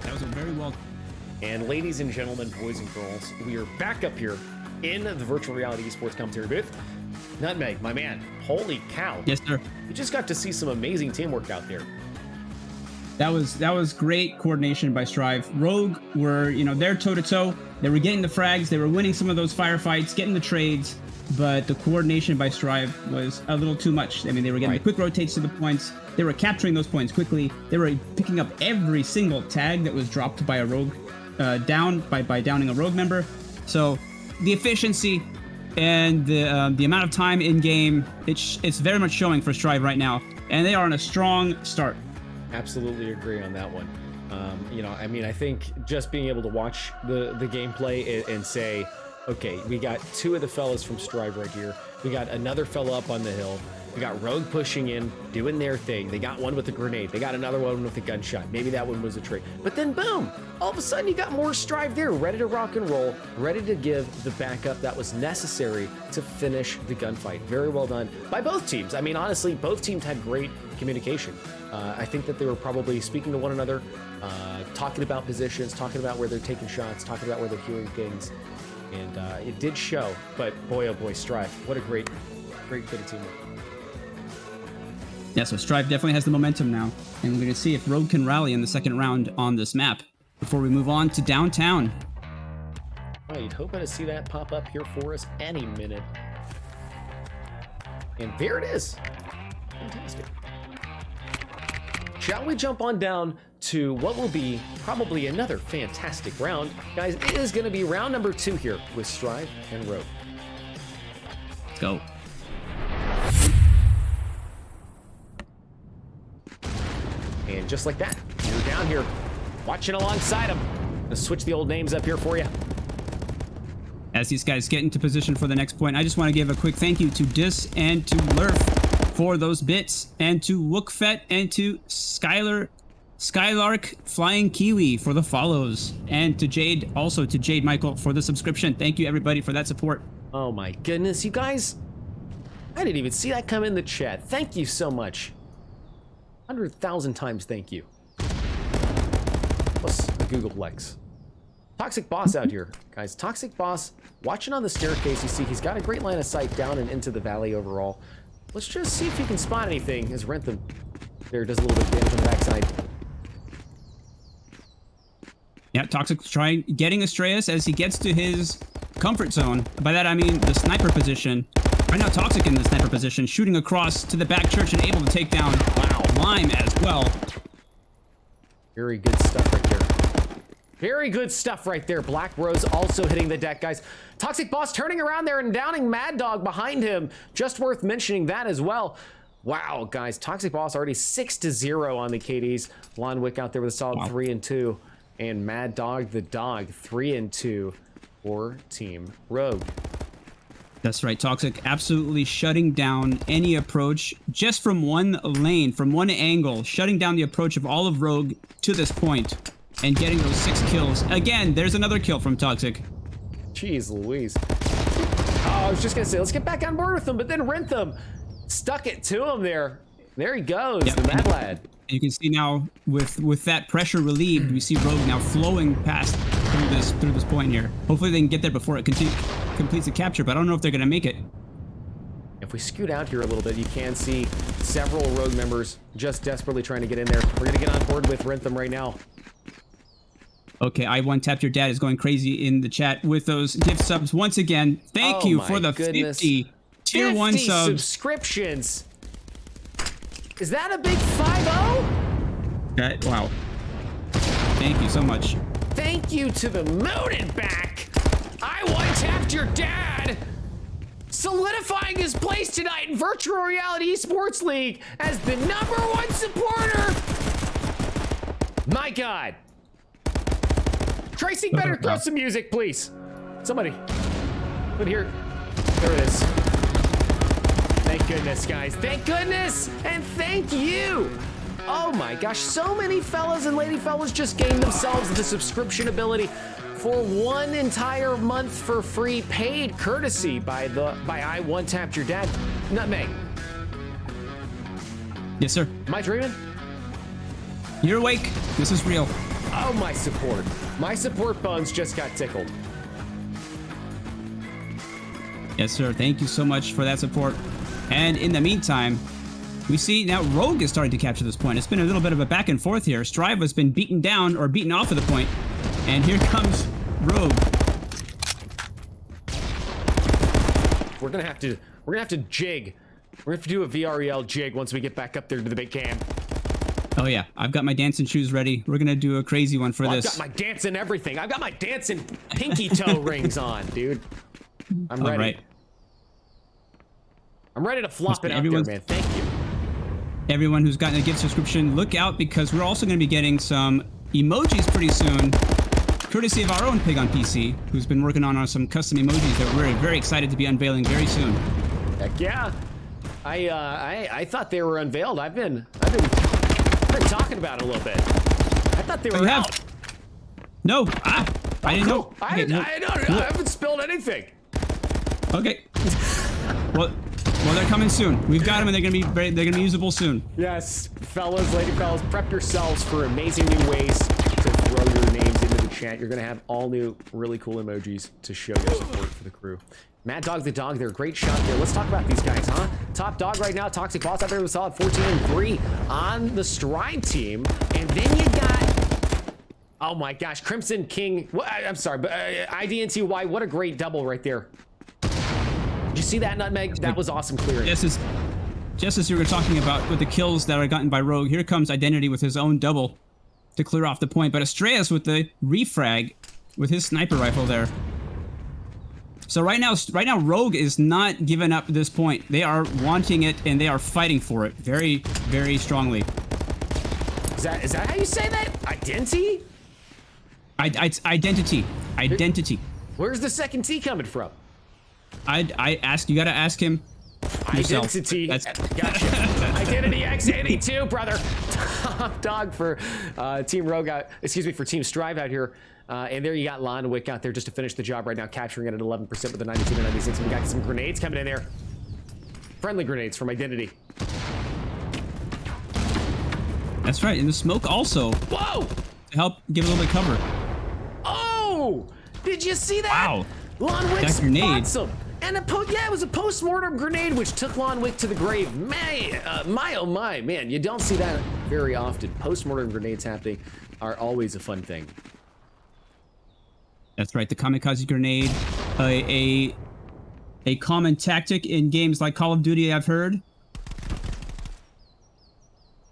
That was a very well. And ladies and gentlemen, boys and girls, we are back up here in the virtual reality esports commentary booth. Nutmeg, my man, holy cow. Yes, sir. We just got to see some amazing teamwork out there. That was great coordination by Str1ve. Rogue were, they're toe-to-toe. They were getting the frags. They were winning some of those firefights, getting the trades. But the coordination by Str1ve was a little too much. I mean, they were getting the quick rotates to the points. They were capturing those points quickly. They were picking up every single tag that was dropped by a Rogue, by downing a Rogue member. So the efficiency and the amount of time in game, it's very much showing for Str1ve right now. And they are on a strong start. Absolutely agree on that one. I think just being able to watch the gameplay and say, okay, we got two of the fellas from Str1ve right here. We got another fella up on the hill. We got Rogue pushing in, doing their thing. They got one with a grenade. They got another one with a gunshot. Maybe that one was a trick. But then boom, all of a sudden you got more Str1ve there, ready to rock and roll, ready to give the backup that was necessary to finish the gunfight. Very well done by both teams. I mean, honestly, both teams had great communication. I think that they were probably speaking to one another, talking about positions, talking about where they're taking shots, talking about where they're hearing things. And it did show, but boy, oh boy, Str1ve, what a great bit of teamwork. Yeah, so Str1ve definitely has the momentum now. And we're going to see if Rogue can rally in the second round on this map before we move on to downtown. Right, hoping to see that pop up here for us any minute. And there it is. Fantastic. Shall we jump on down to what will be probably another fantastic round? Guys, it is going to be round number 2 here with Str1ve and Rogue. Let's go. And just like that, you're down here watching alongside them. Let's switch the old names up here for you. As these guys get into position for the next point, I just want to give a quick thank you to Dis and to Lurf for those bits, and to Wookfet and to Skylark Flying Kiwi for the follows, and to Jade, also to Jade Michael for the subscription. Thank you everybody for that support. Oh my goodness, you guys. I didn't even see that come in the chat. Thank you so much. 100,000 times thank you. Plus a Google likes. Toxic Boss out here. Guys, Toxic Boss, watching on the staircase, you see he's got a great line of sight down and into the valley overall. Let's just see if he can spot anything as Rentham there does a little bit of damage on the backside. Yeah, Toxic's trying getting Astraeus as he gets to his comfort zone. By that I mean the sniper position. Right now Toxic in the sniper position, shooting across to the back church and able to take down Lime as well. Very good stuff right there. Very good stuff right there. Black Rose also hitting the deck, guys. Toxic Boss turning around there and downing Mad Dog behind him. Just worth mentioning that as well. Wow, guys. Toxic Boss already 6-0 on the KDs. Lon Wick out there with a solid 3-2. And Mad Dog the Dog 3-2 for Team Rogue. That's right, Toxic absolutely shutting down any approach just from one lane, from one angle, shutting down the approach of all of Rogue to this point and getting those 6 kills. Again, there's another kill from Toxic. Jeez Louise. Oh, I was just gonna say, let's get back on board with him, but then Rentham stuck it to him there. There he goes, the Mad Lad. You can see now with that pressure relieved, we see Rogue now flowing past through this point here. Hopefully they can get there before it completes the capture, but I don't know if they're gonna make it. If we scoot out here a little bit, you can see several Rogue members just desperately trying to get in there. We're gonna get on board with Rentham right now. Okay, I one tapped your dad is going crazy in the chat with those gift subs once again. Thank you for the 50 tier 1 subs. Subscriptions. Is that a big 5-0? Wow. Thank you so much. Thank you to the moon and back. I one tapped your dad, solidifying his place tonight in Virtual Reality Esports League as the #1 supporter. My God. Tracy, better throw some music, please. Somebody. Put here. There it is. Thank goodness, guys. Thank goodness. And thank you. Oh my gosh. So many fellas and lady fellas just gained themselves the subscription ability for 1 entire month for free, paid courtesy by I One Tapped Your Dad. Nutmeg. Yes, sir. Am I dreaming? You're awake. This is real. Oh, my support. My support bones just got tickled. Yes, sir. Thank you so much for that support. And in the meantime, we see now Rogue is starting to capture this point. It's been a little bit of a back and forth here. Str1ve has been beaten down or beaten off of the point. And here comes Rogue. We're gonna have to jig. We're gonna have to do a VREL jig once we get back up there to the big cam. Oh yeah, I've got my dancing shoes ready. We're gonna do a crazy one for this. I've got my dancing everything. I've got my dancing pinky toe rings on, dude. I'm ready. All right. I'm ready to flop it out there, man. Thank you. Everyone who's gotten a gift subscription, look out because we're also going to be getting some emojis pretty soon, courtesy of our own Pig on PC, who's been working on some custom emojis that we're very excited to be unveiling very soon. Heck yeah. I thought they were unveiled. I've been talking about it a little bit. I thought they were out. No, I didn't know. I haven't spilled anything. Okay. Well, they're coming soon. We've got them, and they're gonna be usable soon. Yes, fellas, lady fellas, prep yourselves for amazing new ways to throw your names into the chat, you're going to have all new really cool emojis to show your support for the crew. Mad Dog the Dog, they're a great shot there. Let's talk about these guys, huh? Top dog right now, Toxic Boss out there with a solid 14-3 on the Str1ve team. And then you got, oh my gosh, Crimson King. I'm sorry, but IDNTY, what a great double right there. Did you see that, Nutmeg? That was awesome clearing. Just as you were talking about with the kills that are gotten by Rogue, here comes Identity with his own double to clear off the point. But Astraeus with the refrag with his sniper rifle there. So right now, Rogue is not giving up this point. They are wanting it, and they are fighting for it very, very strongly. Is that how you say that? Identity? Identity. Where's the second T coming from? You gotta ask him yourself. Identity. Gotcha. Identity X82, brother. Top dog for Team Rogue out, excuse me, for Team Str1ve out here. And there you got Lonwick out there just to finish the job right now, capturing it at 11% with the 92 to 96. And we got some grenades coming in there. Friendly grenades from Identity. That's right, and the smoke also. Whoa! To help give a little bit of cover. Oh! Did you see that? Wow. Lonwick That grenade. spots him. And it was a post-mortem grenade which took Lonwick to the grave. Man, my oh my, man, you don't see that very often. Post-mortem grenades happening are always a fun thing. That's right, the kamikaze grenade, a common tactic in games like Call of Duty, I've heard.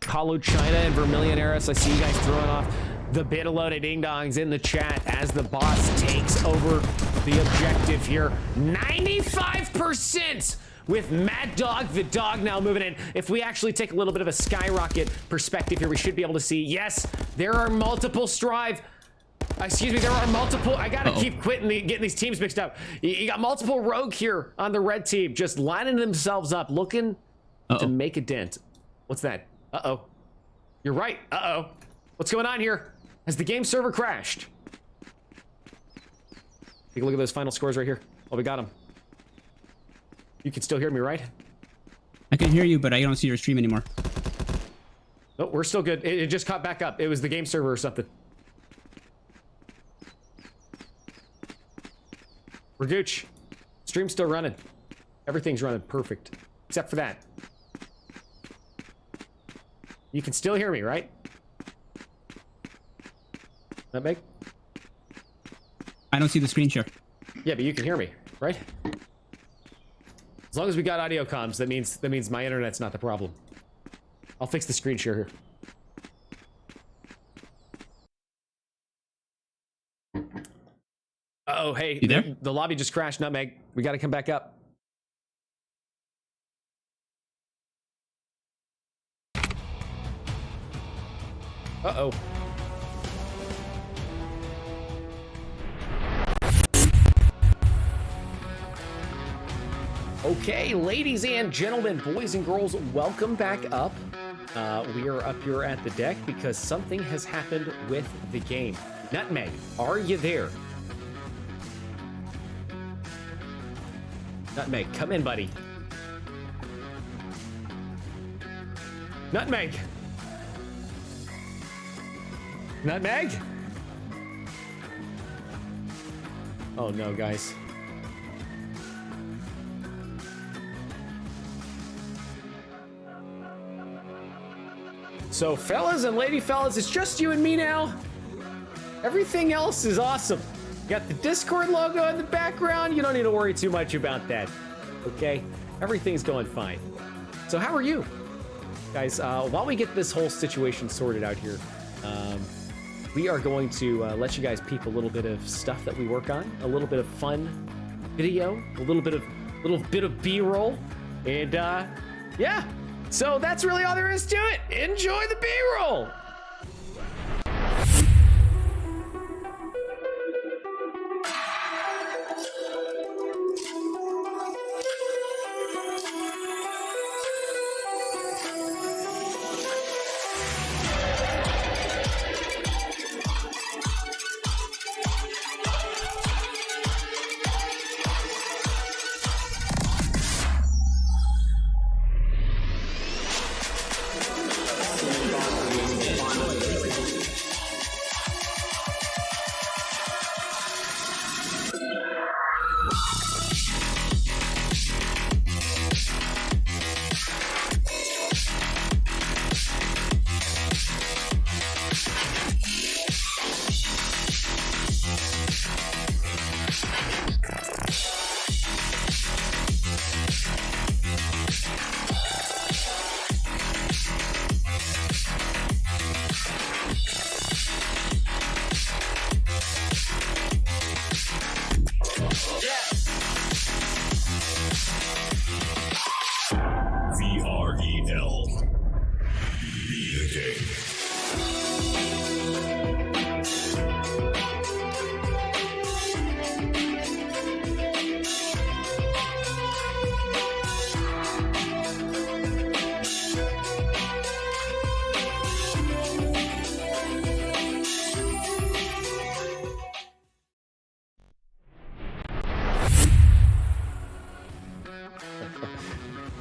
Hollow China and Vermilion Eris, I see you guys throwing off the beta loaded ding-dongs in the chat as the boss takes over the objective here. 95% with Mad Dog the Dog now moving in. If we actually take a little bit of a skyrocket perspective here, we should be able to see, yes, there are multiple Str1ve. Excuse me, there are multiple. I gotta keep getting these teams mixed up. You got multiple Rogue here on the red team, just lining themselves up, looking to make a dent. What's that? Uh-oh. You're right. Uh-oh. What's going on here? Has the game server crashed? Take a look at those final scores right here. Oh, we got them. You can still hear me, right? I can hear you, but I don't see your stream anymore. No, we're still good. It just caught back up. It was the game server or something. We're Gooch. Stream's still running. Everything's running perfect. Except for that. You can still hear me, right? Nutmeg? I don't see the screen share. Yeah, but you can hear me, right? As long as we got audio comms, that means my internet's not the problem. I'll fix the screen share here. Uh-oh, hey, you there? The lobby just crashed, Nutmeg. We gotta come back up. Uh-oh. Okay, ladies and gentlemen, boys and girls, welcome back up. We are up here at the deck because something has happened with the game. Nutmeg, are you there? Nutmeg, come in, buddy. Nutmeg! Nutmeg? Oh no, guys. So fellas and lady fellas, it's just you and me now. Everything else is awesome. You got the Discord logo in the background. You don't need to worry too much about that. Okay? Everything's going fine. So how are you? Guys, while we get this whole situation sorted out here, we are going to let you guys peep a little bit of stuff that we work on, a little bit of fun video, a little bit of B-roll, and yeah. So that's really all there is to it. Enjoy the B-roll.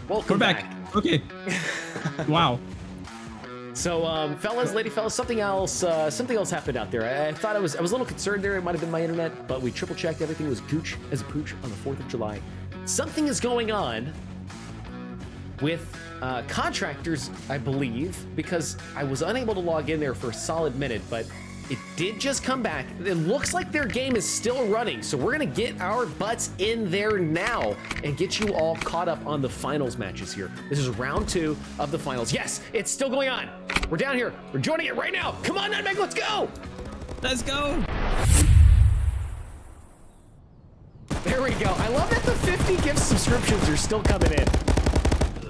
Welcome We're back. Okay. Wow. So, fellas, lady fellas, something else happened out there. I thought I was a little concerned there. It might have been my internet, but we triple checked. Everything was gooch as a pooch on the 4th of July. Something is going on with contractors, I believe, because I was unable to log in there for a solid minute, but it did just come back. It looks like their game is still running, so we're gonna get our butts in there now and get you all caught up on the finals matches here. This is round 2 of the finals. Yes, it's still going on. We're down here. We're joining it right now. Come on, Nutmeg, let's go. Let's go. There we go. I love that the 50 gift subscriptions are still coming in.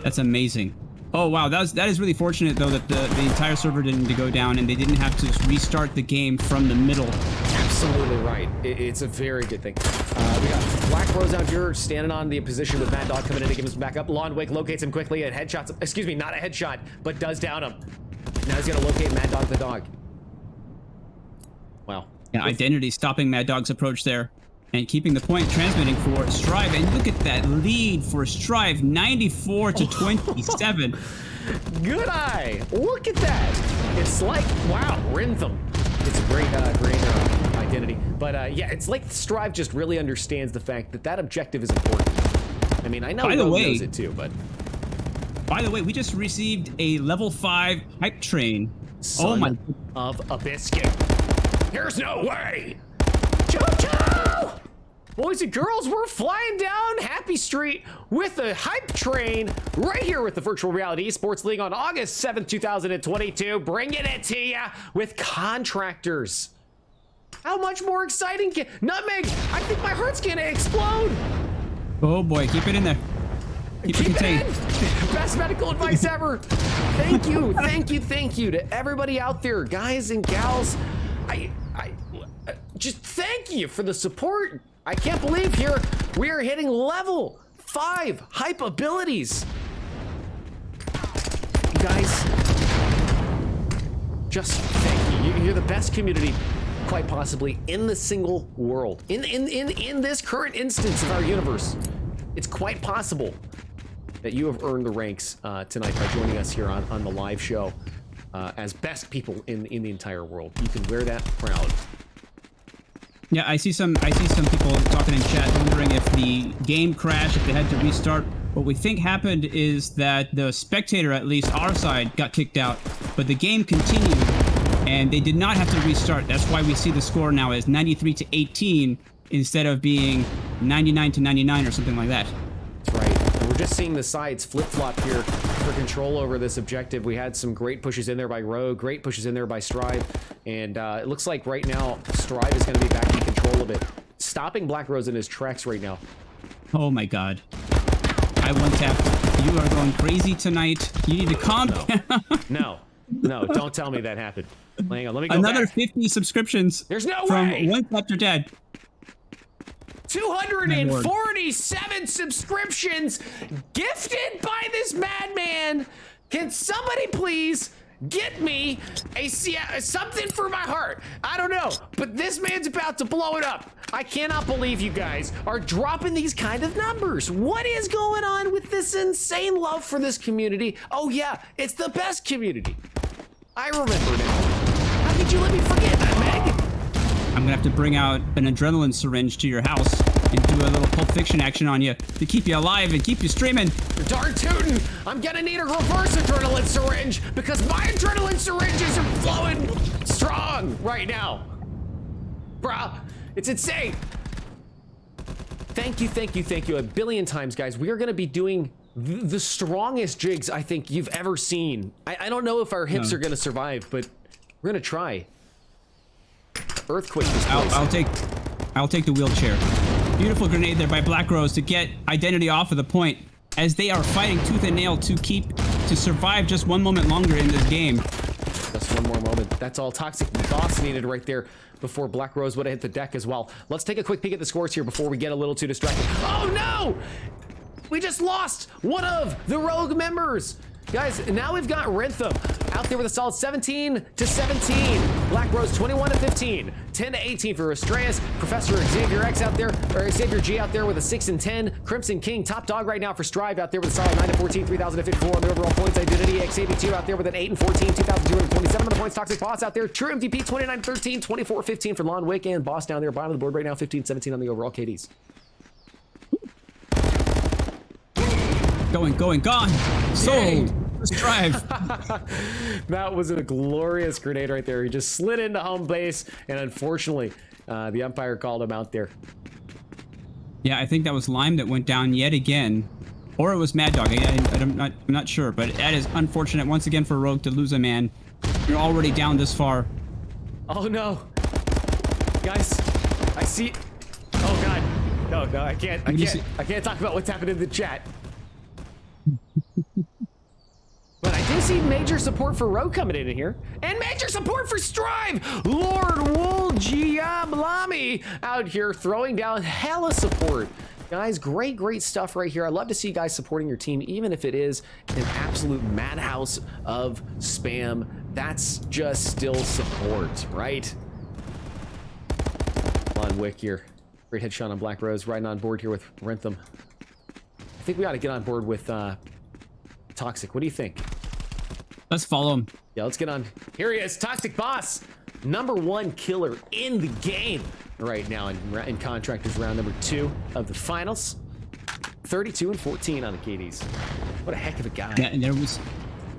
That's amazing. Oh wow, that is really fortunate though that the entire server didn't go down and they didn't have to just restart the game from the middle. Absolutely right. It's a very good thing. We got Black Rose out here standing on the position with Mad Dog coming in to give us back up. Lawn Wake locates him quickly and headshots. Excuse me, not a headshot, but does down him. Now he's gonna locate Mad Dog the dog. Wow. Yeah, Identity stopping Mad Dog's approach there and keeping the point, transmitting for Str1ve. And look at that lead for Str1ve, 94 to 27. Good eye. Look at that. It's like, wow, Rhythm. It's a great identity. But yeah, it's like Str1ve just really understands the fact that that objective is important. I mean, I know Rogue knows it too, but. By the way, we just received a level 5 hype train. Son oh my. Of a biscuit. There's no way. Choo-choo! Boys and girls, we're flying down Happy Street with a hype train right here with the Virtual Reality Esports League on August 7th, 2022. Bringing it to you with Contractors. How much more exciting can... Nutmeg, I think my heart's gonna explode. Oh boy, keep it in there. Keep it contained. Best medical advice ever. Thank you, thank you to everybody out there, guys and gals. I just thank you for the support. I can't believe here we are hitting level 5 hype abilities. You guys, just thank you. You're the best community, quite possibly, in the single world. In this current instance of our universe, it's quite possible that you have earned the ranks tonight by joining us here on the live show as best people in the entire world. You can wear that proud. Yeah, I see some people talking in chat wondering if the game crashed, if they had to restart. What we think happened is that the spectator, at least our side, got kicked out, but the game continued and they did not have to restart. That's why we see the score now as 93 to 18 instead of being 99 to 99 or something like that. That's right. And we're just seeing the sides flip-flop here for control over this objective. We had some great pushes in there by Rogue, great pushes in there by Str1ve, and it looks like right now Str1ve is going to be back in control of it, stopping Black Rose in his tracks right now. Oh my god. I one-tapped. You are going crazy tonight. You need to calm down. No, don't tell me that happened. Hang on, let me go Another back. 50 subscriptions. There's no from way! One Tap Your Dad. 247 subscriptions gifted by this madman. Can somebody please get me something for my heart? I don't know, but this man's about to blow it up. I cannot believe you guys are dropping these kind of numbers. What is going on with this insane love for this community? Oh yeah, it's the best community. I remember now. How could you let me forget that, Meg? I'm gonna have to bring out an adrenaline syringe to your house and do a little Pulp Fiction action on you to keep you alive and keep you streaming. You're darn tootin'. I'm gonna need a reverse adrenaline syringe because my adrenaline syringes are flowing strong right now. Bruh, it's insane. Thank you a billion times, guys. We are gonna be doing the strongest jigs I think you've ever seen. I don't know if our hips are gonna survive, but we're gonna try. Earthquake this place. I'll take the wheelchair. Beautiful grenade there by Black Rose to get Identity off of the point as they are fighting tooth and nail to survive just one moment longer in this game. Just one more moment. That's all Toxic Boss needed right there before Black Rose would have hit the deck as well. Let's take a quick peek at the scores here before we get a little too distracted. Oh no! We just lost one of the Rogue members. Guys, now we've got Rhythm. out there with a solid 17-17. Black Rose 21-15. 10-18 for Str1ve. Professor Xavier X out there, or Xavier G out there with a 6-10. Crimson King, top dog right now for Str1ve out there with a solid 9-14, 3,054 on the overall points. Identity X82 out there with an 8-14, 2,227 on the points. Toxic Boss out there, true MVP 29-13, 24-15 for Lon Wick, and Boss down there, bottom of the board right now, 15-17 on the overall KDs. Gone. Sold. Str1ve. That was a glorious grenade right there. He just slid into home base, and unfortunately, the umpire called him out there. Yeah, I think that was Lime that went down yet again. Or it was Mad Dog. I'm not sure, but that is unfortunate once again for Rogue to lose a man. You're already down this far. Oh no. Guys, I see. Oh god. No, I can't talk about what's happening in the chat. But I do see major support for Rogue coming in here. And major support for Str1ve! Lord Wool Giablami out here throwing down hella support. Guys, great stuff right here. I love to see guys supporting your team, even if it is an absolute madhouse of spam. That's just still support, right? Come on, Wick here. Great headshot on Black Rose, riding on board here with Rentham. I think we ought to get on board with Toxic. What do you think? Let's follow him. Yeah, let's get on. Here he is, Toxic Boss. #1 killer in the game right now in Contractors round number 2 of the finals. 32-14 on the KDs. What a heck of a guy. Yeah, and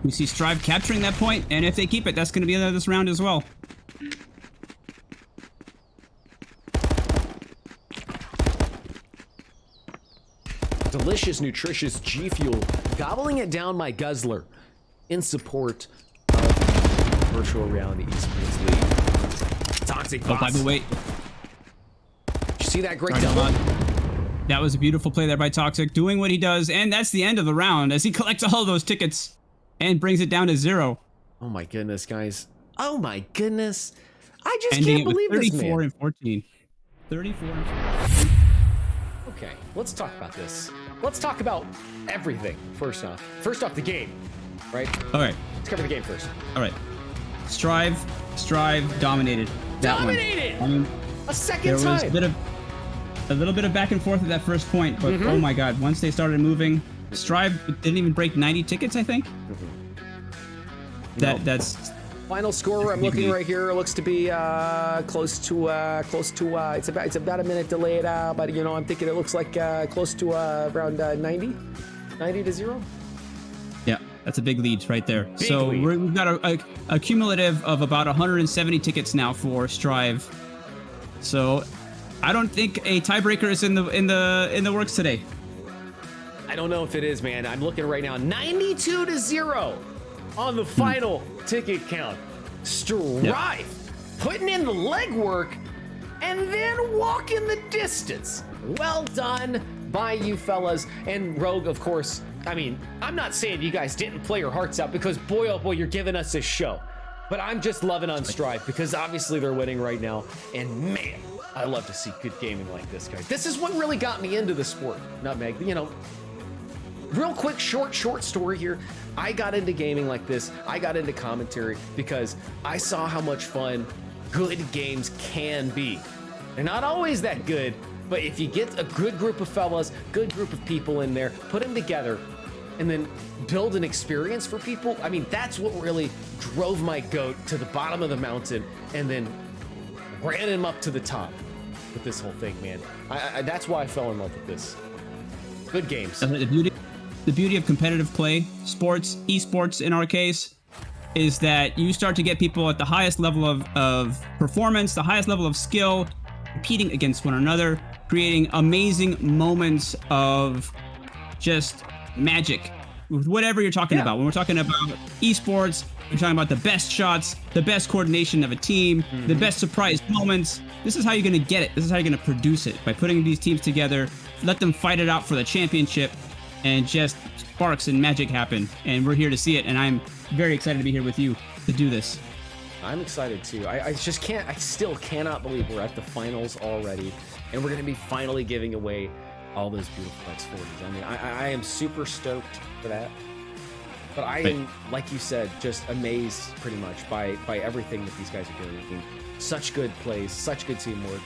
we see Str1ve capturing that point, and if they keep it, that's going to be the end of this round as well. Delicious, nutritious GFuel, gobbling it down my guzzler in support of Virtual Reality Esports League. Toxic Boss. By the way, did you see that great double? That was a beautiful play there by Toxic, doing what he does, and that's the end of the round as he collects all those tickets and brings it down to 0. Oh my goodness, guys. Oh my goodness. I just Ending can't believe this, man. 34 and 14. 34 and 14. Okay, let's talk about this. Let's talk about everything, first off. First off, the game, right? All right. Let's cover the game first. All right. Str1ve dominated that Dominated! one. I mean, A second there was time! a little bit of back and forth at that first point, but oh my god, once they started moving, Str1ve didn't even break 90 tickets, I think. That's Final score I'm looking right here looks to be close to it's about a minute delayed, but you know, I'm thinking it looks like close to around 90 to 0. Yeah, that's a big lead right there. Big so lead. we've got a cumulative of about 170 tickets now for Str1ve. So I don't think a tiebreaker is in the works today. I don't know if it is, man. I'm looking right now, 92 to 0 on the final ticket count. Str1ve putting in the legwork and then walking the distance. Well done by you fellas. And Rogue, of course. I mean, I'm not saying you guys didn't play your hearts out, because boy, oh boy, you're giving us a show. But I'm just loving on Str1ve because obviously they're winning right now. And man, I love to see good gaming like this, guys. This is what really got me into the sport. Nutmeg, you know, real quick, short story here. I got into gaming like this. I got into commentary because I saw how much fun good games can be. They're not always that good, but if you get a good group of fellas, good group of people in there, put them together, and then build an experience for people, I mean, that's what really drove my goat to the bottom of the mountain and then ran him up to the top with this whole thing, man. That's why I fell in love with this. Good games. The beauty of competitive play, sports, esports in our case, is that you start to get people at the highest level of performance, the highest level of skill, competing against one another, creating amazing moments of just magic with whatever you're talking about. When we're talking about esports, we're talking about the best shots, the best coordination of a team, the best surprise moments. This is how you're going to get it. This is how you're going to produce it, by putting these teams together, let them fight it out for the championship, and just sparks and magic happen. And we're here to see it, and I'm very excited to be here with you to do this. I'm excited too. I still cannot believe we're at the finals already, and we're going to be finally giving away all those beautiful X40s. I mean, I am super stoked for that. But I am, like you said, just amazed pretty much by everything that these guys are doing. I mean, such good plays, such good teamwork.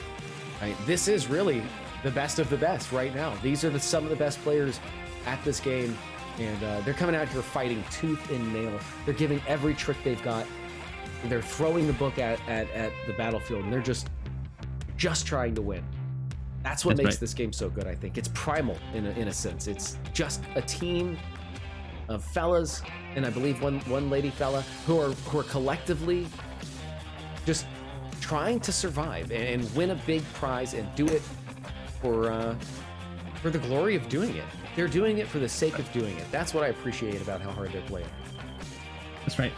This is really the best of the best right now. These are some of the best players at this game, and they're coming out here fighting tooth and nail. They're giving every trick they've got. They're throwing the book at the battlefield, and they're just trying to win. That's what makes this game so good, I think. It's primal in a sense. It's just a team of fellas, and I believe one lady fella who are collectively just trying to survive and win a big prize and do it for the glory of doing it. They're doing it for the sake of doing it. That's what I appreciate about how hard they're playing. That's right.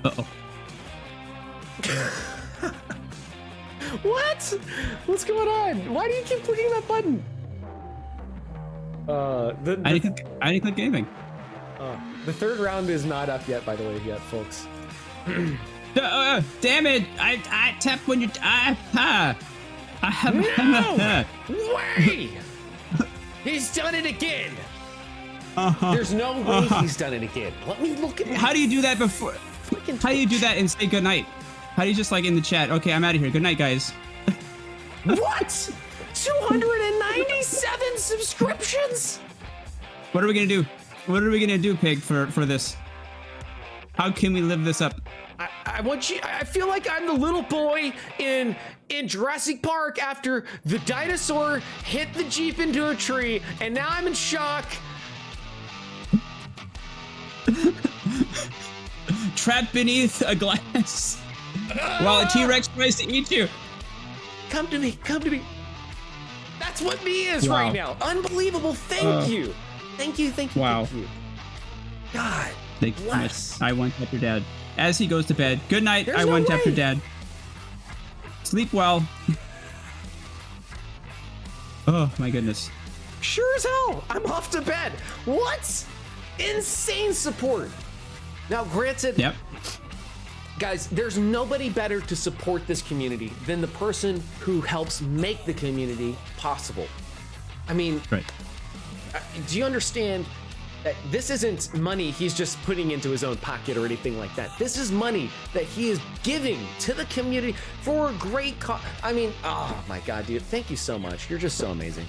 Uh-oh. What? What's going on? Why do you keep clicking that button? I didn't click anything. The third round is not up yet, by the way, folks. Damn it! I tap when you No way! He's done it again. There's no way he's done it again. Let me look at. How do you do that before? How do you do that and say goodnight? How do you just like in the chat? Okay, I'm out of here. Good night, guys. What? 297 subscriptions? What are we gonna do? What are we gonna do, Pig, for this? How can we live this up? I want you. I feel like I'm the little boy in Jurassic Park after the dinosaur hit the Jeep into a tree, and now I'm in shock. Trapped beneath a glass while a T-Rex tries to eat you. Come to me. Come to me. That's what me is Wow. right now. Unbelievable. Thank you. Thank you. Thank you. Wow. Thank you. God Thank you. bless. I went after Dad. As he goes to bed. Good night. There's I no went way. after Dad. Sleep well. Oh my goodness. Sure as hell. I'm off to bed. What? Insane support. Now, granted, Yep. guys, there's nobody better to support this community than the person who helps make the community possible. I mean, Right. do you understand that this isn't money he's just putting into his own pocket or anything like that? This is money that he is giving to the community for a great cause. I mean, oh my God, dude, thank you so much. You're just so amazing.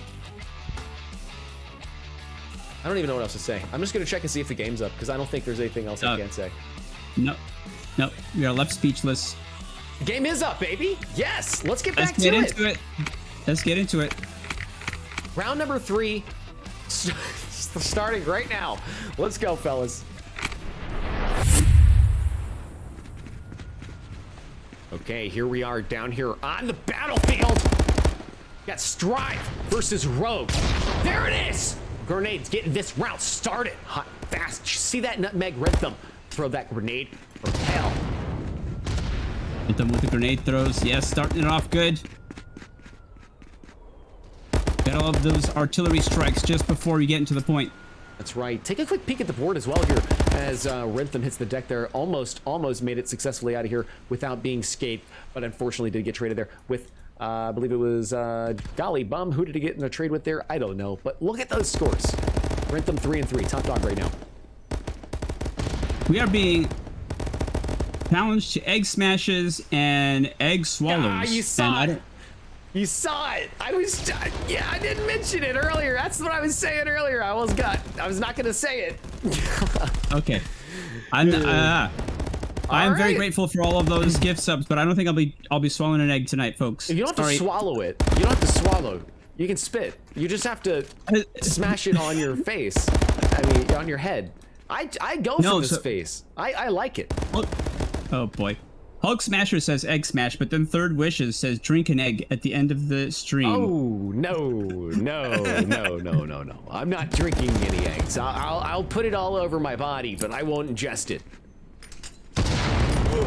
I don't even know what else to say. I'm just gonna check and see if the game's up because I don't think there's anything else I can say. No. No. We are left speechless. The game is up, baby. Yes, let's get Let's back get to into it. Let's get into it. Round number 3, starting right now. Let's go, fellas. Okay, here we are down here on the battlefield. Got Str1ve versus Rogue. There it is. Grenades getting this round started. Hot, fast. See that nutmeg rhythm? Throw that grenade from hell. Hit them with the grenade throws. Yes, starting it off good. Got all of those artillery strikes just before we get into the point. That's right. Take a quick peek at the board as well here as Rentham hits the deck there. Almost made it successfully out of here without being scathed, but unfortunately did get traded there with, I believe it was Golly Bum. Who did he get in a trade with there? I don't know, but look at those scores. Rentham 3-3, top dog right now. We are being challenged to egg smashes and egg swallows. Ah, you saw And it. You saw it. I didn't mention it earlier. That's what I was saying earlier. I was not gonna say it. Okay. I'm very right. grateful for all of those gift subs, but I don't think I'll be swallowing an egg tonight, folks. You don't have to swallow it. You don't have to swallow. You can spit. You just have to smash it on your face. I mean, on your head. I go for this face. I like it. Oh boy. Hulk Smasher says egg smash, but then Third Wishes says drink an egg at the end of the stream. Oh no. I'm not drinking any eggs. I'll put it all over my body, but I won't ingest it.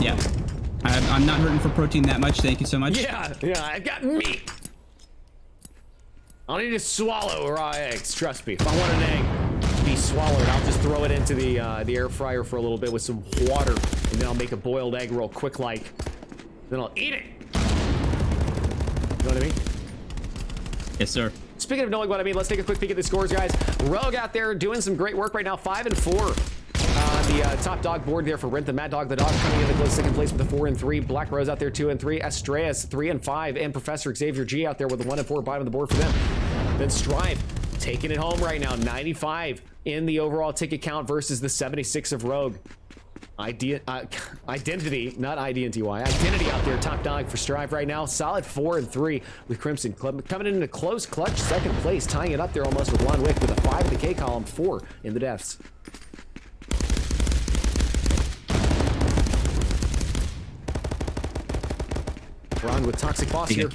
Yeah. I'm not hurting for protein that much. Thank you so much. Yeah, I got meat. I don't need to swallow raw eggs. Trust me. If I want an egg to be swallowed, I'll just throw it into the air fryer for a little bit with some water, and then I'll make a boiled egg real quick, like. Then I'll eat it. You know what I mean? Yes, sir. Speaking of knowing what I mean, let's take a quick peek at the scores, guys. Rogue out there doing some great work right now, 5 and 4. The top dog board there for Rintham. Mad Dog the Dog coming in the close second place with a 4 and 3. Black Rose out there 2 and 3. Str1ve 3 and 5, and Professor Xavier G out there with a 1 and 4 bottom of the board for them. Then Str1ve taking it home right now, 95 in the overall ticket count versus the 76 of Rogue. Identity, not IDNTY. Identity out there, top dog for Str1ve right now. Solid 4 and 3 with Crimson Club coming in a close clutch second place, tying it up there almost with Lon Wick with a 5 in the K column, 4 in the deaths. Ron with Toxic Boss here.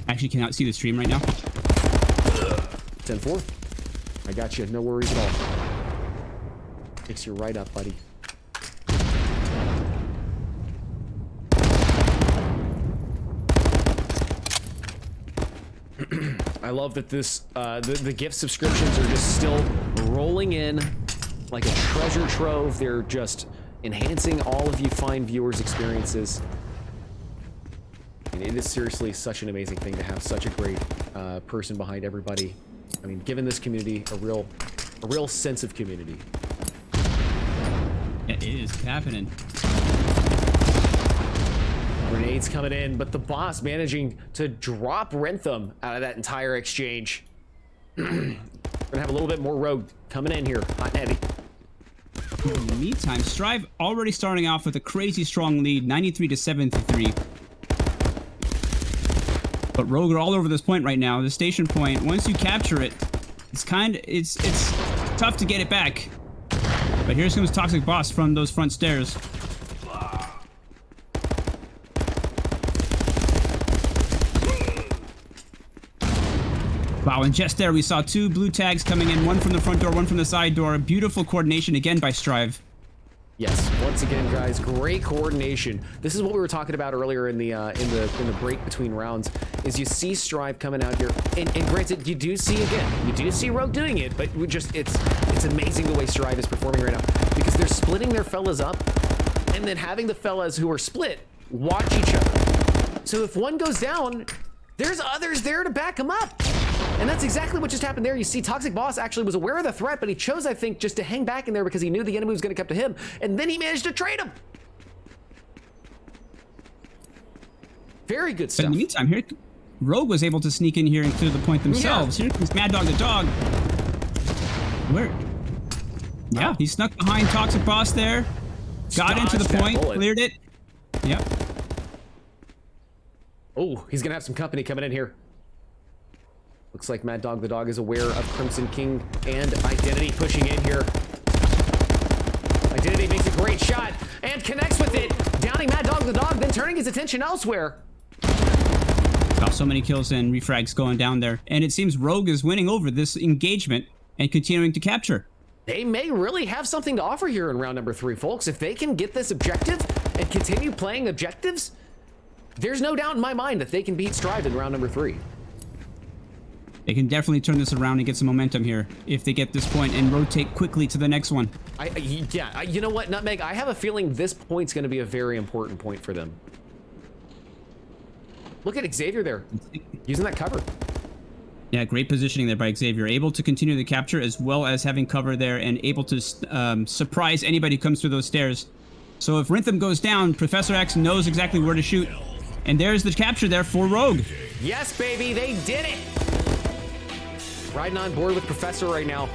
Actually cannot see the stream right now. 10-4. I got you. No worries at all. Fix you right up, buddy. I love that this the gift subscriptions are just still rolling in like a treasure trove. They're just enhancing all of you fine viewers' experiences. And it is seriously such an amazing thing to have such a great person behind everybody. I mean, giving this community a real sense of community. It is happening. Grenades coming in, but the boss managing to drop Rintham out of that entire exchange. We're gonna have a little bit more Rogue coming in here, hot and heavy. In the meantime, Str1ve already starting off with a crazy strong lead, 93 to 73. But Rogue are all over this point right now. The station point, once you capture it, it's tough to get it back. But here comes Toxic Boss from those front stairs. Wow, and just there we saw 2 blue tags coming in, one from the front door, one from the side door. Beautiful coordination again by Str1ve. Yes, once again, guys, great coordination. This is what we were talking about earlier in the break between rounds. Is you see Str1ve coming out here, and granted, you do see Rogue doing it, but it's amazing the way Str1ve is performing right now because they're splitting their fellas up, and then having the fellas who are split watch each other. So if one goes down, there's others there to back him up. And that's exactly what just happened there. You see, Toxic Boss actually was aware of the threat, but he chose, I think, just to hang back in there because he knew the enemy was going to come to him. And then he managed to trade him. Very good stuff. But in the meantime, here, Rogue was able to sneak in here and clear the point themselves. Yeah. Here comes Mad Dog the Dog. Where? Yeah, he snuck behind Toxic Boss there. Got into the point, cleared it. Yep. Oh, he's going to have some company coming in here. Looks like Mad Dog the Dog is aware of Crimson King and Identity pushing in here. Identity makes a great shot and connects with it, downing Mad Dog the Dog, then turning his attention elsewhere. Wow, so many kills and refrags going down there. And it seems Rogue is winning over this engagement and continuing to capture. They may really have something to offer here in round number 3, folks. If they can get this objective and continue playing objectives, there's no doubt in my mind that they can beat Str1ve in round number 3. They can definitely turn this around and get some momentum here if they get this point and rotate quickly to the next one. You know what, Nutmeg? I have a feeling this point's going to be a very important point for them. Look at Xavier there, using that cover. Yeah, great positioning there by Xavier. Able to continue the capture as well as having cover there and able to surprise anybody who comes through those stairs. So if Rintham goes down, Professor X knows exactly where to shoot. And there's the capture there for Rogue. Yes, baby, they did it! Riding on board with Professor right now.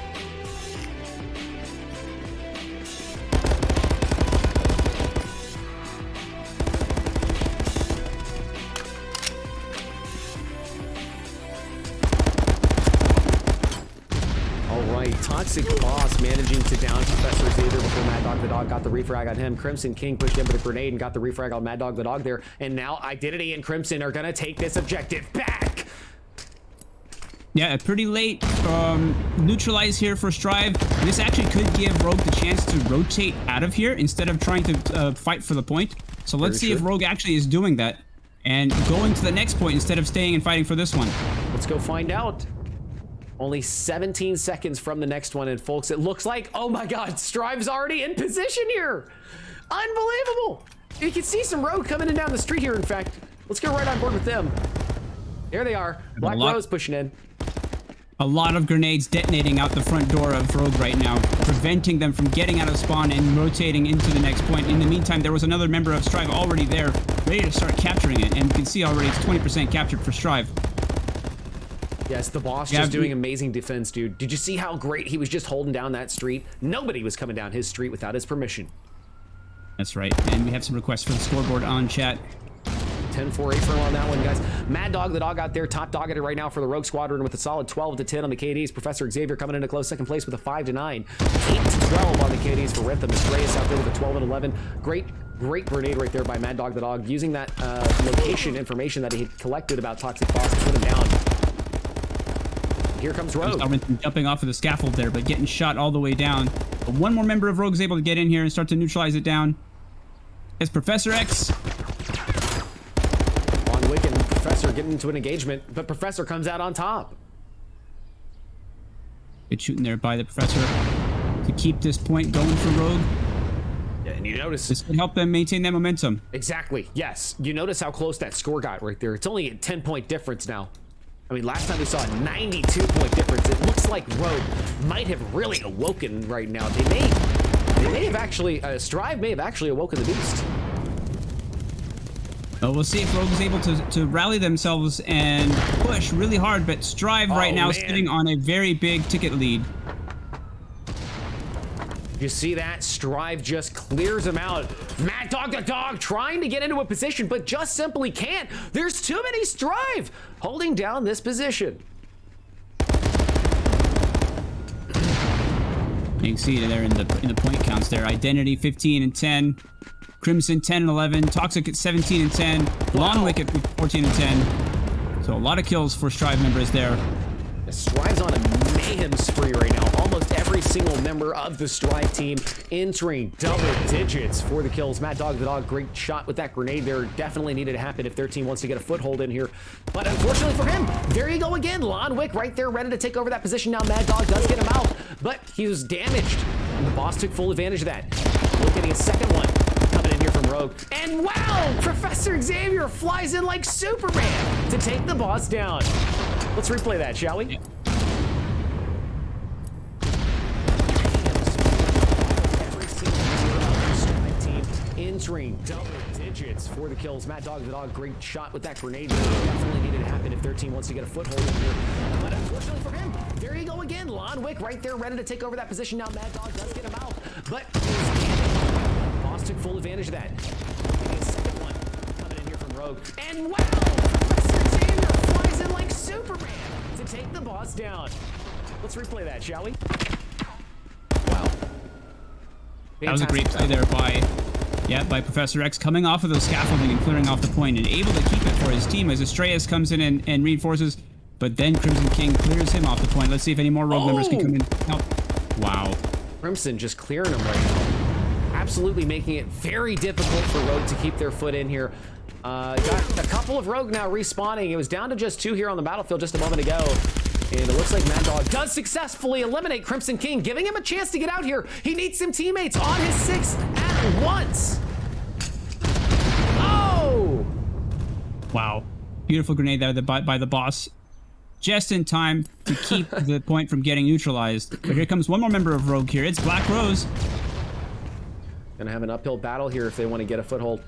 All right, Toxic Boss managing to down Professor Xavier before Mad Dog the Dog got the refrag on him. Crimson King pushed in with a grenade and got the refrag on Mad Dog the Dog there. And now Identity and Crimson are gonna take this objective back. Yeah, a pretty late neutralize here for Str1ve. This actually could give Rogue the chance to rotate out of here instead of trying to fight for the point. So let's see if Rogue actually is doing that and going to the next point instead of staying and fighting for this one. Let's go find out. Only 17 seconds from the next one, and folks, it looks like, oh my God, Str1ve's already in position here. Unbelievable. You can see some Rogue coming in down the street here, in fact. Let's go right on board with them. There they are. Black Rose pushing in. A lot of grenades detonating out the front door of Rogue right now, preventing them from getting out of spawn and rotating into the next point. In the meantime, there was another member of Str1ve already there, ready to start capturing it. And you can see already it's 20% captured for Str1ve. Yes, the boss just doing amazing defense, dude. Did you see how great he was just holding down that street? Nobody was coming down his street without his permission. That's right. And we have some requests for the scoreboard on chat. 10-4-8 for him on that one, guys. Mad Dog, the dog out there, top dog at it right now for the Rogue Squadron with a solid 12-10 on the KDs. Professor Xavier coming into close second place with a 5-9. 8-12 on the KDs for Rhythm. Estrellas out there with a 12-11. Great grenade right there by Mad Dog, the dog, using that location information that he collected about Toxic Boss to put him down. Here comes Rogue. Jumping off of the scaffold there, but getting shot all the way down. But one more member of Rogue is able to get in here and start to neutralize it down. It's Professor X. Wick and Professor getting into an engagement, but Professor comes out on top. Good shooting there by the Professor to keep this point going for Rogue. Yeah, and you notice this could help them maintain that momentum. Exactly. Yes. You notice how close that score got right there. It's only a 10-point difference now. I mean, last time we saw a 92-point difference. It looks like Rogue might have really awoken right now. They may have actually, Str1ve may have actually awoken the beast. Well, we'll see if Rogue is able to rally themselves and push really hard, but Str1ve right now is sitting on a very big ticket lead. You see that? Str1ve just clears him out. Mad Dog the dog trying to get into a position, but just simply can't. There's too many Str1ve holding down this position. You can see there in the point counts there. Identity 15 and 10. Crimson 10 and 11, Toxic at 17 and 10, Longwick at 14 and 10. So a lot of kills for Str1ve members there. Str1ve's on a mayhem spree right now. Almost every single member of the Str1ve team entering double digits for the kills. Mad Dog the dog, great shot with that grenade there. Definitely needed to happen if their team wants to get a foothold in here. But unfortunately for him, there you go again. Longwick right there ready to take over that position. Now Mad Dog does get him out, but he was damaged. And the boss took full advantage of that. We're getting a second one coming in here from Rogue. And wow, Professor Xavier flies in like Superman to take the boss down. Let's replay that, shall we? Yeah. Every single member of the Str1ve team entering double digits for the kills. Mad Dog the dog, great shot with that grenade. Definitely needed to happen if their team wants to get a foothold in here. But unfortunately for him, there you go again. Longwick right there ready to take over that position. Now Mad Dog does get him out, but Boss took full advantage of that. A second one coming in here from Rogue. And wow, Professor Xavier flies in like Superman to take the boss down. Let's replay that, shall we? Wow. That was a great play there by Professor X, coming off of the scaffolding and clearing off the point and able to keep it for his team as Estrellas comes in and reinforces, but then Crimson King clears him off the point. Let's see if any more Rogue members can come in. Oh. Wow. Crimson just clearing him right now. Absolutely making it very difficult for Rogue to keep their foot in here. Got a couple of Rogue now respawning. It was down to just 2 here on the battlefield just a moment ago. And it looks like Mad Dog does successfully eliminate Crimson King, giving him a chance to get out here. He needs some teammates on his 6 at once. Oh! Wow. Beautiful grenade there by the boss. Just in time to keep the point from getting neutralized. But here comes one more member of Rogue here. It's Black Rose. Gonna have an uphill battle here if they want to get a foothold.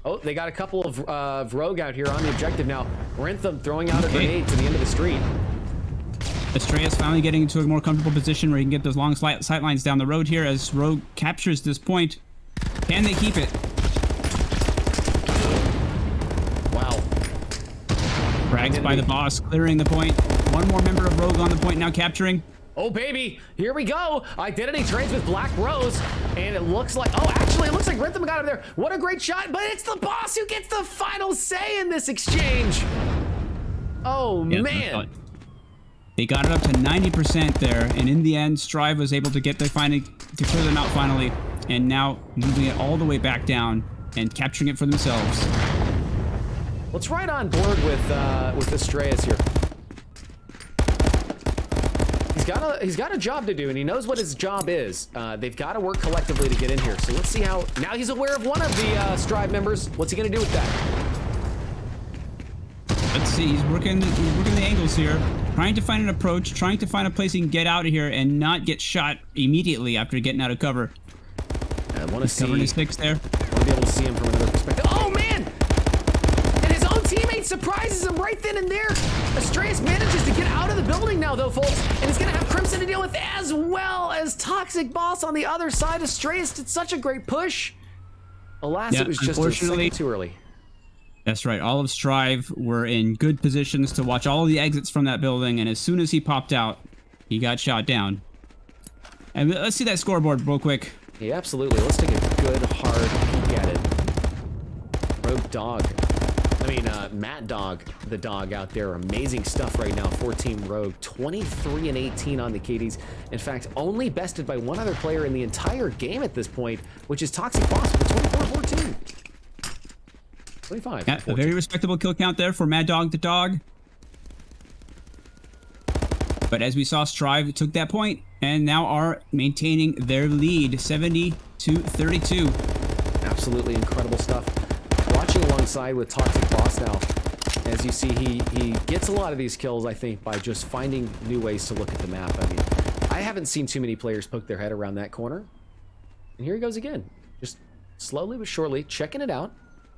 Oh, they got a couple of Rogue out here on the objective now. Rentham throwing out a grenade to the end of the street. Estrellas finally getting into a more comfortable position where he can get those long sight lines down the road here as Rogue captures this point. Can they keep it? Wow. Frags by the boss, clearing the point. One more member of Rogue on the point now capturing. Oh, baby, here we go. Identity trades with Black Rose, and it looks like, oh, actually, it looks like Rentham got him there. What a great shot, but it's the boss who gets the final say in this exchange. Oh, man. They got it up to 90% there, and in the end, Str1ve was able to get to clear them out finally, and now moving it all the way back down and capturing it for themselves. Let's ride on board with Estrellas here. He's got a job to do, and he knows what his job is. They've got to work collectively to get in here. So let's see how. Now he's aware of one of the Str1ve members. What's he gonna do with that? Let's see. He's working the angles here, trying to find an approach, trying to find a place he can get out of here and not get shot immediately after getting out of cover. I want to see. Covering his six there. I want to be able to see him from another perspective. Oh man! And his own teammate surprises him right then and there. Str1ve manages to get out of the building now, though, folks, and he's gonna have Crimson to deal with, as well as Toxic Boss on the other side. Str1ve did such a great push. Alas, Yeah, it was just a second too early. That's right. All of Str1ve were in good positions to watch all of the exits from that building, and as soon as he popped out, he got shot down. And let's see that scoreboard real quick. Yeah, absolutely. Let's take a good, hard peek at it. Rogue Dog. I mean, Matt Dog, the dog out there. Amazing stuff right now for Team Rogue. 23 and 18 on the KDs. In fact, only bested by one other player in the entire game at this point, which is Toxic Boss with 24-14. 25. Yeah, a very respectable kill count there for Mad Dog the dog. But as we saw, Str1ve took that point and now are maintaining their lead, 70-32. Absolutely incredible stuff. Watching alongside with Toxic Boss now, as you see, he gets a lot of these kills, I think, by just finding new ways to look at the map. I mean, I haven't seen too many players poke their head around that corner. And here he goes again. Just slowly but surely checking it out,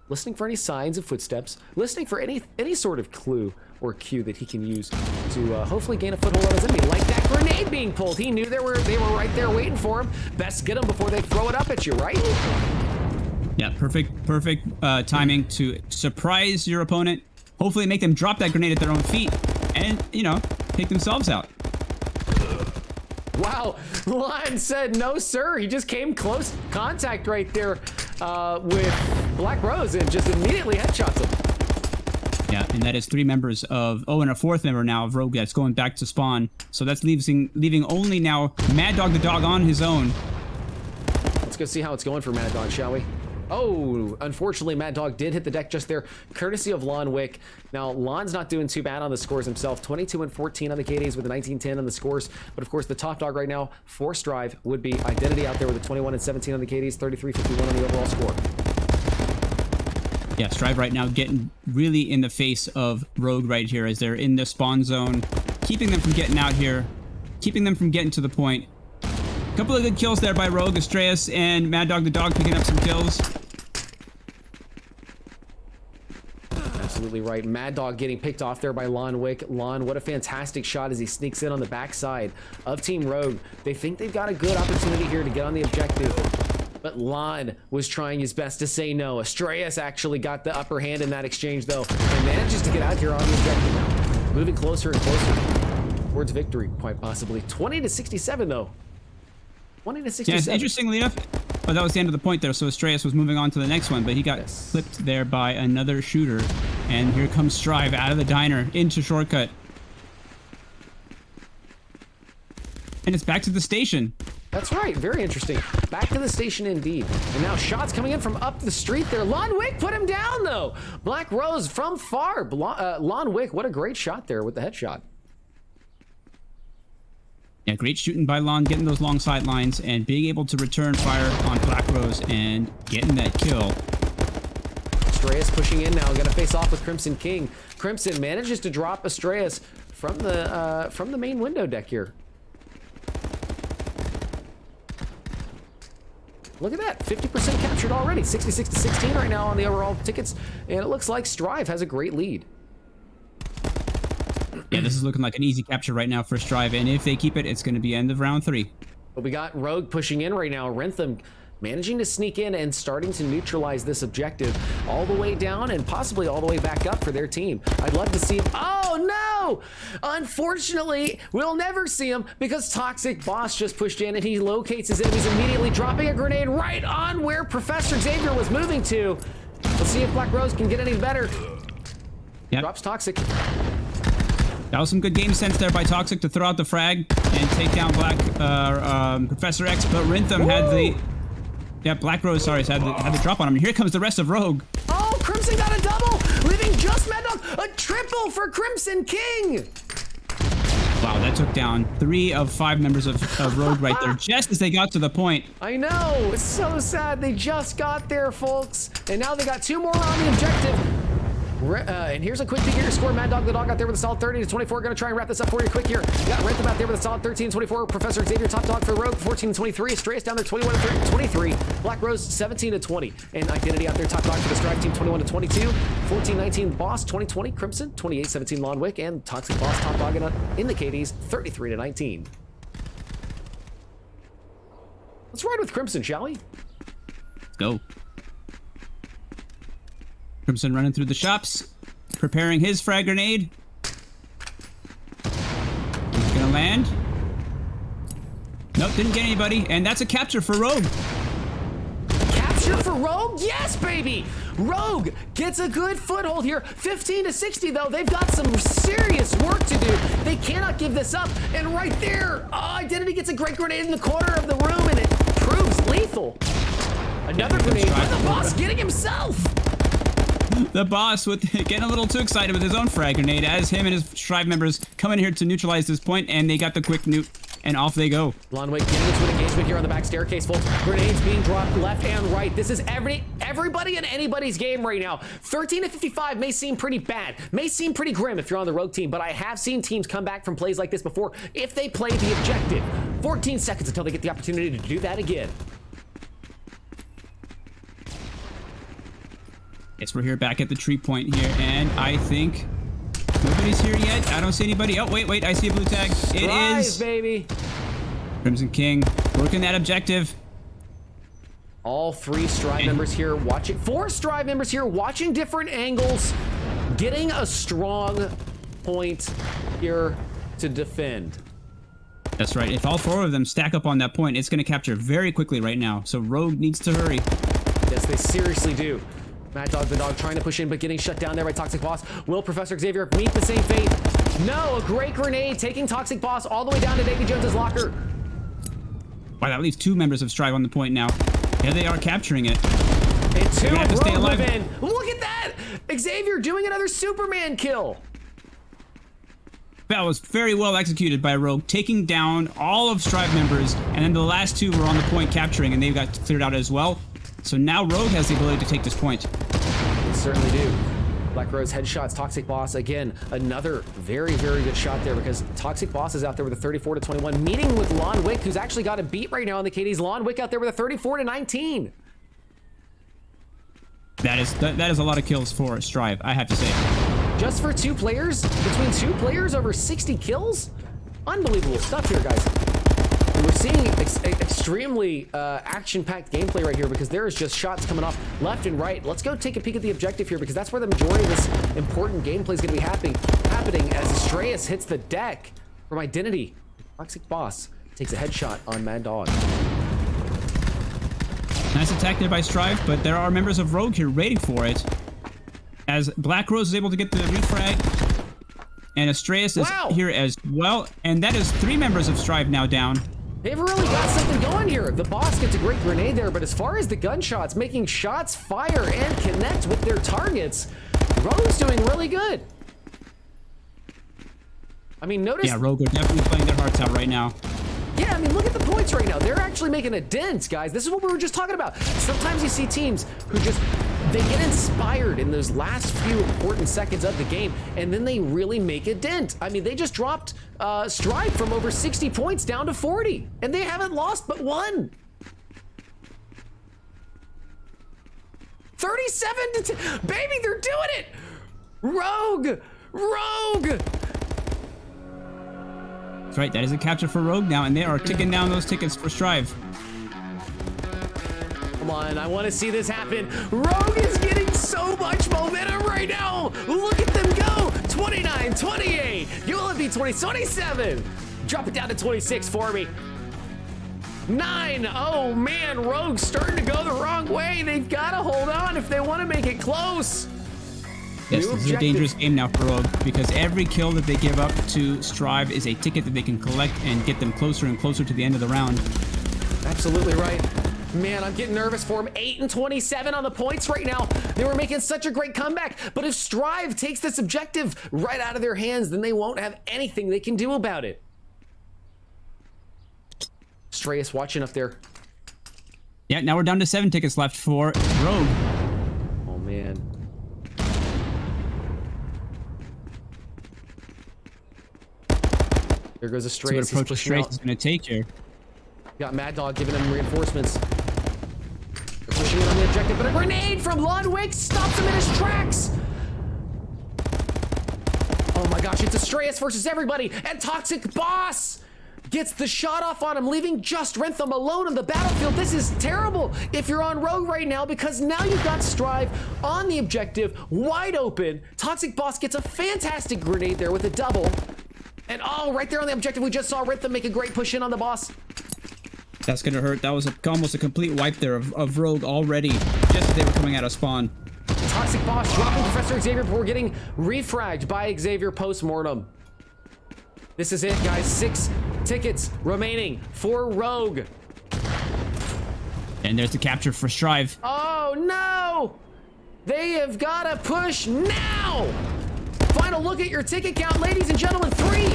listening for any signs of footsteps, listening for any sort of clue or cue that he can use to hopefully gain a foothold on his enemy. Like that grenade being pulled. He knew they were right there waiting for him. Best get them before they throw it up at you, right? Yeah, perfect timing to surprise your opponent. Hopefully make them drop that grenade at their own feet and, you know, take themselves out. Wow, Lion said no, sir. He just came close contact right there with Black Rose and just immediately headshots him. Yeah, and that is 3 members of, and a 4th member now of Rogue that's going back to spawn. So that's leaving only now Mad Dog the dog on his own. Let's go see how it's going for Mad Dog, shall we? Oh, unfortunately, Mad Dog did hit the deck just there, courtesy of Lon Wick. Now, Lon's not doing too bad on the scores himself. 22 and 14 on the KDs with a 19-10 on the scores. But of course, the top dog right now for Str1ve would be Identity out there with a 21 and 17 on the KDs, 33-51 on the overall score. Yeah, Str1ve right now getting really in the face of Rogue right here as they're in the spawn zone, keeping them from getting out here, keeping them from getting to the point. Couple of good kills there by Rogue, Str1ve, and Mad Dog the dog picking up some kills. Absolutely right. Mad Dog getting picked off there by Lon Wick. Lon, what a fantastic shot as he sneaks in on the backside of Team Rogue. They think they've got a good opportunity here to get on the objective. But Lon was trying his best to say no. Str1ve actually got the upper hand in that exchange, though, and manages to get out here on the objective now. Moving closer and closer towards victory, quite possibly. 20-67, though. 20-67. Yeah, it's interestingly enough, but that was the end of the point there, so Str1ve was moving on to the next one, but he got clipped there by another shooter. And here comes Str1ve out of the diner into shortcut. And it's back to the station. That's right, very interesting. Back to the station indeed. And now shots coming in from up the street there. Lon Wick put him down though. Black Rose from far. Lon Wick, what a great shot there with the headshot. Yeah, great shooting by Lon, getting those long sidelines and being able to return fire on Black Rose and getting that kill. Str1ve pushing in now, gonna face off with Crimson King. Crimson manages to drop Str1ve from the main window deck here. Look at that, 50% captured already, 66-16 right now on the overall tickets, and it looks like Str1ve has a great lead. Yeah, this is looking like an easy capture right now for Str1ve, and if they keep it, it's going to be end of round 3. But we got Rogue pushing in right now, Rentham managing to sneak in and starting to neutralize this objective all the way down and possibly all the way back up for their team. I'd love to see him. Oh no! Unfortunately, we'll never see him because Toxic Boss just pushed in and he locates his enemies immediately, dropping a grenade right on where Professor Xavier was moving to. Let's see if Black Rose can get any better. Yep. Drops Toxic. That was some good game sense there by Toxic to throw out the frag and take down Professor X, but Rentham had the... Yeah, Black Rose, sorry, had the drop on him. And here comes the rest of Rogue. Oh, Crimson got a double, leaving just Mad Dog. A triple for Crimson King. Wow, that took down 3 of 5 members of Rogue right there, just as they got to the point. I know, it's so sad. They just got there, folks. And now they got 2 more on the objective. And here's a quick peek at your score. Mad Dog the Dog out there with a solid 30-24. Going to try and wrap this up for you quick here. You got Rhythm out there with a solid 13-24. Professor Xavier top dog for Rogue 14-23. Str1ve down there 21-23. Black Rose 17-20. And Identity out there top dog for the Str1ve team 21-22. 14-19 Boss 20-20. Crimson 28-17 Lonwick. And Toxic Boss top dog in the KDs 33-19. Let's ride with Crimson, shall we? Let's go. Crimson running through the shops, preparing his frag grenade. He's gonna land. Nope, didn't get anybody, and that's a capture for Rogue. Capture for Rogue? Yes, baby! Rogue gets a good foothold here. 15-60, though. They've got some serious work to do. They cannot give this up. And right there, Identity gets a great grenade in the corner of the room, and it proves lethal. Another grenade, but the boss getting himself. The boss getting a little too excited with his own frag grenade as him and his Str1ve members come in here to neutralize this point, and they got the quick nuke, and off they go. Lonwick getting into an engagement here on the back staircase, folks. Grenades being dropped left and right. This is everybody and anybody's game right now. 13-55 may seem pretty bad, may seem pretty grim if you're on the Rogue team, but I have seen teams come back from plays like this before if they play the objective. 14 seconds until they get the opportunity to do that again. Yes, we're here back at the tree point here, and I think nobody's here yet. I don't see anybody. Oh, wait, I see a blue tag. It is baby. Crimson King working that objective. All three Str1ve members here watching. 4 Str1ve members here watching different angles, getting a strong point here to defend. That's right. If all 4 of them stack up on that point, it's going to capture very quickly right now. So Rogue needs to hurry. Yes, they seriously do. Mad Dog the Dog trying to push in, but getting shut down there by Toxic Boss. Will Professor Xavier meet the same fate? No, a great grenade taking Toxic Boss all the way down to Davy Jones's locker. Wow, that leaves 2 members of Str1ve on the point now. Here they are capturing it. And 2 have to stay alive. in. Look at that! Xavier doing another Superman kill. That was very well executed by Rogue, taking down all of Str1ve members, and then the last 2 were on the point capturing, and they got cleared out as well. So now Rogue has the ability to take this point. They certainly do. Black Rose headshots Toxic Boss. Again, another very, very good shot there because Toxic Boss is out there with a 34-21, meeting with Lonwick, who's actually got a beat right now in the KDs. Lonwick out there with a 34-19. That is a lot of kills for Str1ve, I have to say. Just for 2 players? Between 2 players, over 60 kills? Unbelievable stuff here, guys. And we're seeing extremely action-packed gameplay right here because there is just shots coming off left and right. Let's go take a peek at the objective here because that's where the majority of this important gameplay is going to be happening as Str1ve hits the deck from Identity. Toxic Boss takes a headshot on Mad Dog. Nice attack there by Str1ve, but there are members of Rogue here waiting for it. As Black Rose is able to get the refrag, and Str1ve is here as well, and that is 3 members of Str1ve now down. They've really got something going here. The boss gets a great grenade there, but as far as the gunshots, making shots fire and connect with their targets, Rogue's doing really good. I mean, notice... Yeah, Rogue are definitely playing their hearts out right now. Yeah, I mean, look at the points right now. They're actually making a dent, guys. This is what we were just talking about. Sometimes you see teams who just... they get inspired in those last few important seconds of the game, and then they really make a dent. I mean, they just dropped Str1ve from over 60 points down to 40, and they haven't lost but 1. 37-10. Baby, they're doing it! Rogue! Rogue! That's right, that is a capture for Rogue now, and they are ticking down those tickets for Str1ve. Come on, I want to see this happen. Rogue is getting so much momentum right now. Look at them go. 29, 28. You will be 20, 27. Drop it down to 26 for me. 9. Oh man, Rogue's starting to go the wrong way. They've got to hold on if they want to make it close. Yes, this is a dangerous game now for Rogue because every kill that they give up to Str1ve is a ticket that they can collect and get them closer and closer to the end of the round. Absolutely right. Man, I'm getting nervous for him. 8-27 on the points right now. They were making such a great comeback. But if Str1ve takes this objective right out of their hands, then they won't have anything they can do about it. Str1ve's watching up there. Yeah, now we're down to 7 tickets left for Rogue. Oh, man. Here goes a So what Str1ve. He's approach pushing Str1ve out. is going to take here? Got Mad Dog giving him reinforcements. They're pushing in on the objective, but a grenade from Ludwig stops him in his tracks. Oh my gosh, it's a Str1ve versus everybody, and Toxic Boss gets the shot off on him, leaving just Str1ve alone on the battlefield. This is terrible if you're on Rogue right now, because now you've got Str1ve on the objective, wide open. Toxic Boss gets a fantastic grenade there with a double. And oh, right there on the objective, we just saw Str1ve make a great push in on the boss. That's going to hurt. That was almost a complete wipe there of Rogue already, just as they were coming out of spawn. Toxic Boss dropping Professor Xavier before getting refragged by Xavier post-mortem. This is it, guys. 6 tickets remaining for Rogue. And there's the capture for Str1ve. Oh, no! They have got to push now! Final look at your ticket count, ladies and gentlemen. 3, 2,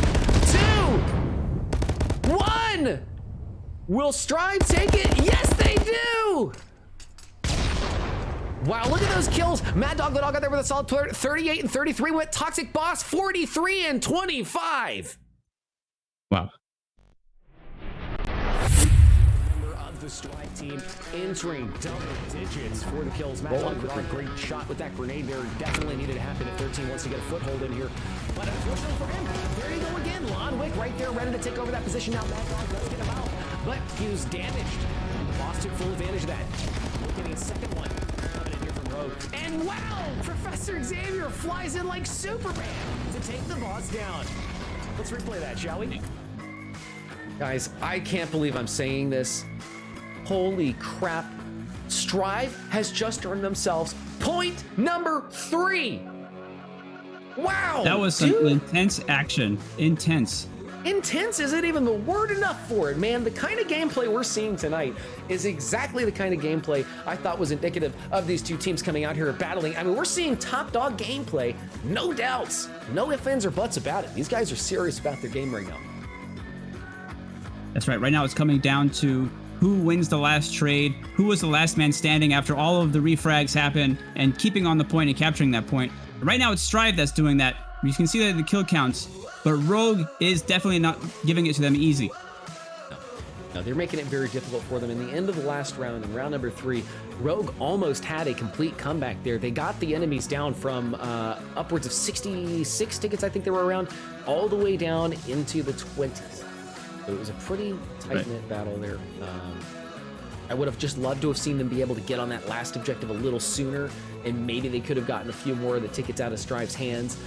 1! Will Str1ve take it? Yes, they do! Wow, look at those kills. Mad Dog the Dog out there with a solid 38 and 33 with Toxic Boss 43 and 25. Wow. Member of the Str1ve team entering double digits for the kills. Mad Dog with a great shot with that grenade there. Definitely needed to happen if their team wants to get a foothold in here. But unfortunately for him, there you go again. Ludwig right there ready to take over that position. Now Mad Dog does get him out, but he was damaged. The boss took full advantage of that. We're getting a second one coming in here from Rogue. And wow, Professor Xavier flies in like Superman to take the boss down. Let's replay that, shall we? Guys, I can't believe I'm saying this. Holy crap. Str1ve has just earned themselves point number 3. Wow. That was some intense action. Intense. Intense isn't even the word enough for it, man. The kind of gameplay we're seeing tonight is exactly the kind of gameplay I thought was indicative of these two teams coming out here battling. I mean, we're seeing top dog gameplay, no doubts, no ifs, ands, or buts about it. These guys are serious about their game right now. That's right. Right now it's coming down to who wins the last trade, who was the last man standing after all of the refrags happen, and keeping on the point and capturing that point. Right now it's Str1ve that's doing that. You can see that in the kill counts, but Rogue is definitely not giving it to them easy. No, they're making it very difficult for them. In the end of the last round, in round number 3, Rogue almost had a complete comeback there. They got the enemies down from upwards of 66 tickets, I think they were around, all the way down into the 20s. So it was a pretty tight-knit battle there. I would have just loved to have seen them be able to get on that last objective a little sooner, and maybe they could have gotten a few more of the tickets out of Str1ve's hands,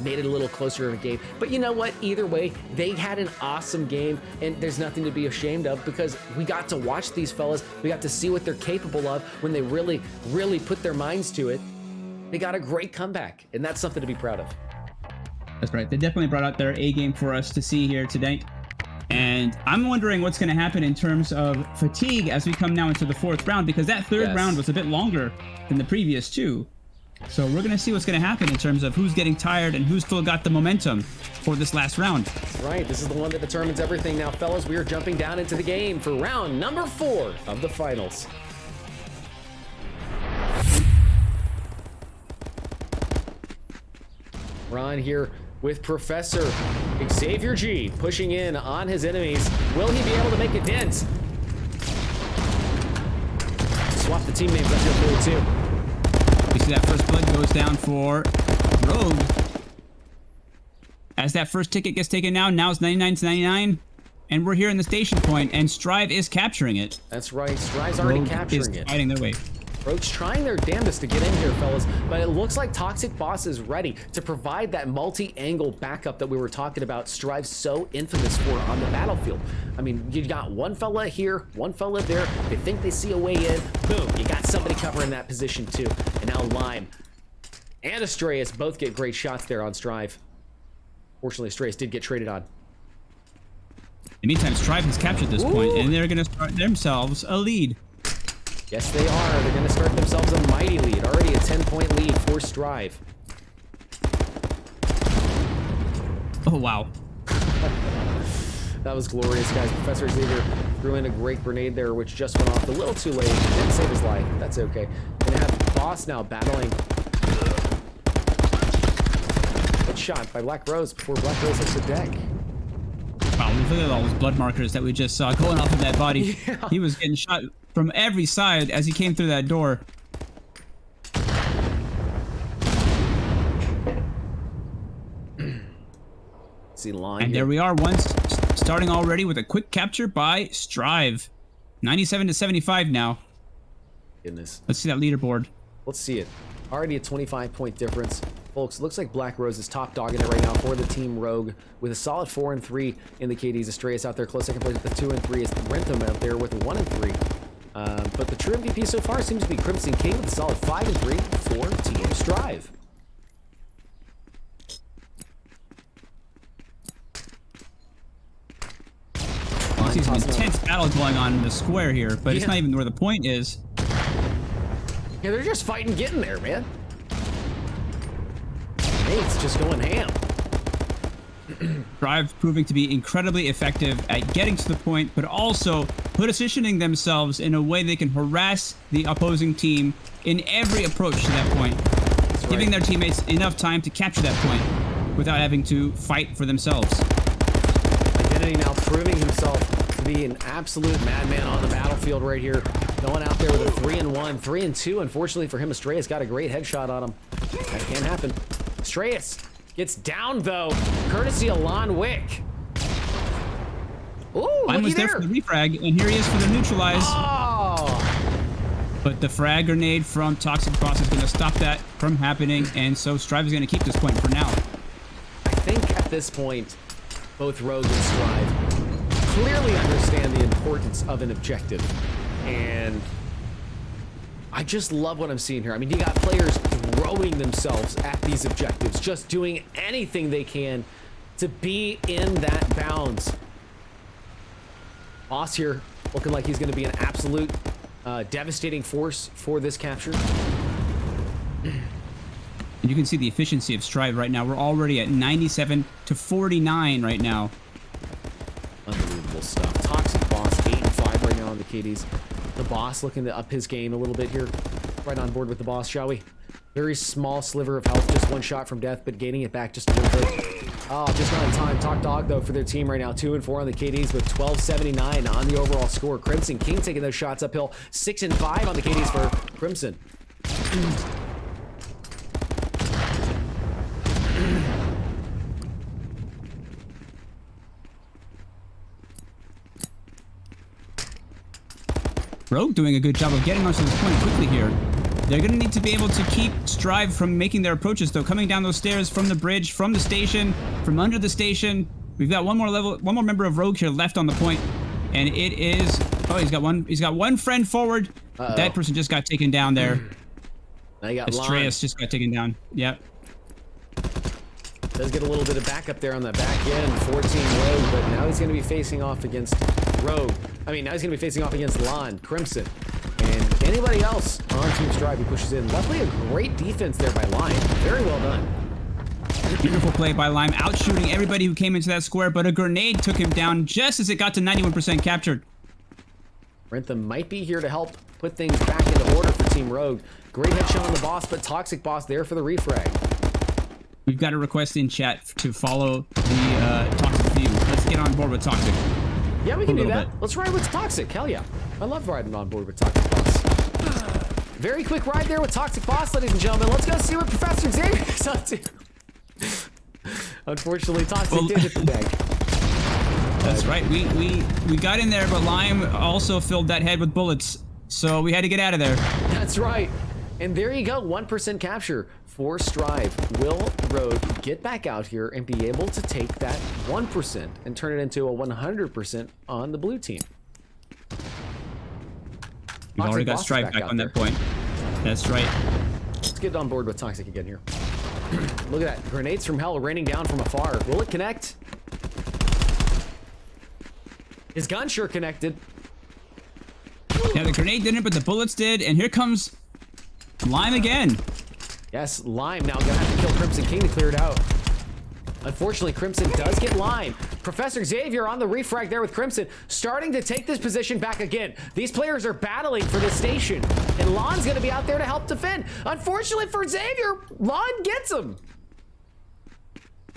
made it a little closer in a game. But you know what? Either way, they had an awesome game, and there's nothing to be ashamed of because we got to watch these fellas. We got to see what they're capable of when they really, really put their minds to it. They got a great comeback, and that's something to be proud of. That's right. They definitely brought out their A game for us to see here today. And I'm wondering what's going to happen in terms of fatigue as we come now into the 4th round, because that 3rd round was a bit longer than the previous 2. So we're going to see what's going to happen in terms of who's getting tired and who's still got the momentum for this last round. Right, this is the one that determines everything. Now, fellas, we are jumping down into the game for round number 4 of the finals. We're on here with Professor Xavier G pushing in on his enemies. Will he be able to make a dent? Swap the team names up here for you too. We see that first blood goes down for Rogue. As that first ticket gets taken now it's 99 to 99. And we're here in the station point, and Str1ve is capturing it. That's right, Str1ve's already capturing it. Fighting their way. Rogue's trying their damnedest to get in here, fellas, but it looks like Toxic Boss is ready to provide that multi-angle backup that we were talking about Str1ve's so infamous for on the battlefield. I mean, you got one fella here, one fella there. They think they see a way in. Boom, you got somebody covering that position too. And now Lime and Astraeus both get great shots there on Str1ve. Fortunately, Astraeus did get traded on. In the meantime, Str1ve has captured this point, and they're going to start themselves a lead. Yes, they are. They're going to start themselves a mighty lead. Already a 10-point lead for Str1ve. Oh, wow. That was glorious, guys. Professor Xavier threw in a great grenade there, which just went off a little too late. Didn't save his life. That's okay. Gonna have Boss now battling. Good shot by Black Rose before Black Rose hits the deck. Wow, look at all those blood markers that we just saw going off of that body. Yeah. He was getting shot from every side as he came through that door. See line. And there we are, starting already with a quick capture by Str1ve. 97 to 75 now. Goodness. Let's see that leaderboard. Let's see it. Already a 25-point difference. Folks, looks like Black Rose is top dogging it right now for the Team Rogue with a solid 4 and 3 in the KDs. Str1ve out there close second place with the 2 and 3. Is Rentham out there with a 1 and 3. But the true MVP so far seems to be Crimson King with a solid 5 and 3 for Team Str1ve. You see some intense battle going on in the square here, but it's Yeah. not even where the point is. Yeah, they're just fighting getting there, man. Nate's just going ham. Str1ve proving to be incredibly effective at getting to the point, but also positioning themselves in a way they can harass the opposing team in every approach to that point, giving their teammates enough time to capture that point without having to fight for themselves. Identity now proving himself to be an absolute madman on the battlefield right here. Going out there with a 3 and 1, 3 and 2. Unfortunately for him, Str1ve's got a great headshot on him. That can't happen. Str1ve gets down though, courtesy of Lon Wick. Ooh, Mine was there for the refrag, and here he is for the neutralize. Oh! But the frag grenade from Toxic Boss is going to stop that from happening, and so Str1ve is going to keep this point for now. I think at this point, both Rogue and Str1ve clearly understand the importance of an objective. And I just love what I'm seeing here. I mean, you got players throwing themselves at these objectives, just doing anything they can to be in that bounds. Boss here looking like he's going to be an absolute devastating force for this capture. And you can see the efficiency of Str1ve right now. We're already at 97 to 49 right now. Unbelievable stuff. Toxic Boss 8 and 5 right now on the KDs. The Boss looking to up his game a little bit here. Right on board with the Boss, shall we? Very small sliver of health, just one shot from death, but gaining it back just a little bit. Oh, just not in time. Talk dog though for their team right now. 2 and 4 on the KDs with 1279 on the overall score. Crimson King taking those shots uphill. 6 and 5 on the KDs for Crimson. Rogue doing a good job of getting onto this point quickly here. They're going to need to be able to keep Str1ve from making their approaches, though. Coming down those stairs from the bridge, from the station, from under the station. We've got one more member of Rogue here left on the point, and it is. Oh, he's got one friend forward. That person just got taken down there. Now you got Str1ve just got taken down. Yep. Does get a little bit of backup there on the back end for Team Rogue, but now he's going to be facing off against Rogue. I mean, now he's going to be facing off against Lon, Crimson, and anybody else on Team Str1ve who pushes in. Luckily, a great defense there by Lime. Very well done. Beautiful play by Lime, outshooting everybody who came into that square, but a grenade took him down just as it got to 91% captured. Rentham might be here to help put things back into order for Team Rogue. Great headshot on the Boss, but Toxic Boss there for the refrag. We've got a request in chat to follow the Toxic view. Let's get on board with Toxic. Yeah, we can do that. Bit. Let's ride with Toxic. Hell yeah. I love riding on board with Toxic Boss. Very quick ride there with Toxic Boss, ladies and gentlemen. Let's go see what Professor Xavier is up to. Unfortunately, Toxic did hit the bank. That's right. We got in there, but Lime also filled that head with bullets, so we had to get out of there. That's right. And there you go, 1% capture for Str1ve. Will Rogue get back out here and be able to take that 1% and turn it into a 100% on the blue team? We've already got Str1ve back on that point. That's right. Let's get on board with Toxic again here. Look at that. Grenades from hell raining down from afar. Will it connect? His gun sure connected. Yeah, the grenade didn't, but the bullets did, and here comes Lime again. Yes, Lime now gonna have to kill Crimson King to clear it out. Unfortunately, Crimson does get Lime. Professor Xavier on the refrag there with Crimson, starting to take this position back again. These players are battling for the station, and Lon's gonna be out there to help defend. Unfortunately for Xavier, Lon gets him.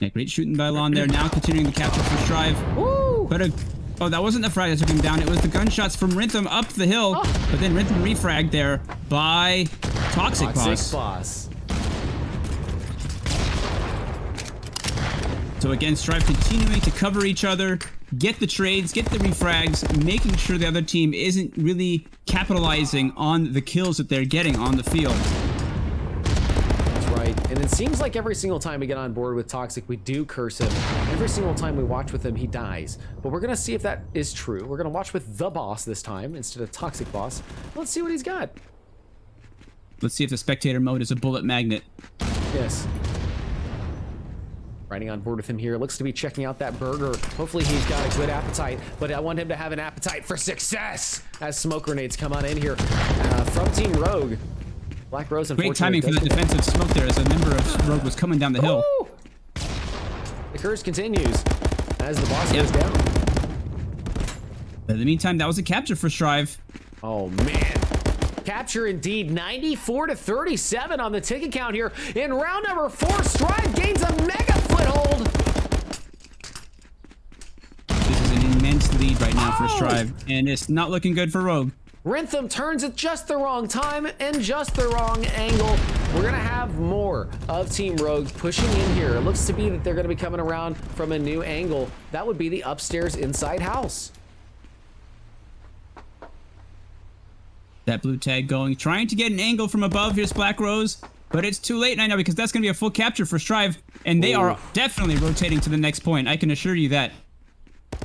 Yeah, great shooting by Lon there. Now continuing the capture for Str1ve. Woo! But oh, that wasn't the frag that took him down. It was the gunshots from Rintham up the hill. Oh. But then Rintham refragged there by Toxic Boss. So again, Str1ve continuing to cover each other, get the trades, get the refrags, making sure the other team isn't really capitalizing on the kills that they're getting on the field. That's right. And it seems like every single time we get on board with Toxic, we do curse him. Every single time we watch with him, he dies. But we're going to see if that is true. We're going to watch with the boss this time instead of Toxic Boss. Let's see what he's got. Let's see if the spectator mode is a bullet magnet. Yes. Riding on board with him here. Looks to be checking out that burger. Hopefully he's got a good appetite, but I want him to have an appetite for success as smoke grenades come on in here from Team Rogue. Black Rose, Great timing for the defensive smoke there as a member of Rogue was coming down the hill. Ooh! The curse continues as the boss goes down. But in the meantime, that was a capture for Str1ve. Oh, man. Capture indeed, 94-37 on the ticket count here. In round number 4, Str1ve gains a mega foothold. This is an immense lead right now for Str1ve, and it's not looking good for Rogue. Rintham turns at just the wrong time and just the wrong angle. We're gonna have more of Team Rogue pushing in here. It looks to be that they're gonna be coming around from a new angle. That would be the upstairs inside house. That blue tag going, trying to get an angle from above. Here's Black Rose, but it's too late right now because that's going to be a full capture for Str1ve, and they are definitely rotating to the next point. I can assure you that.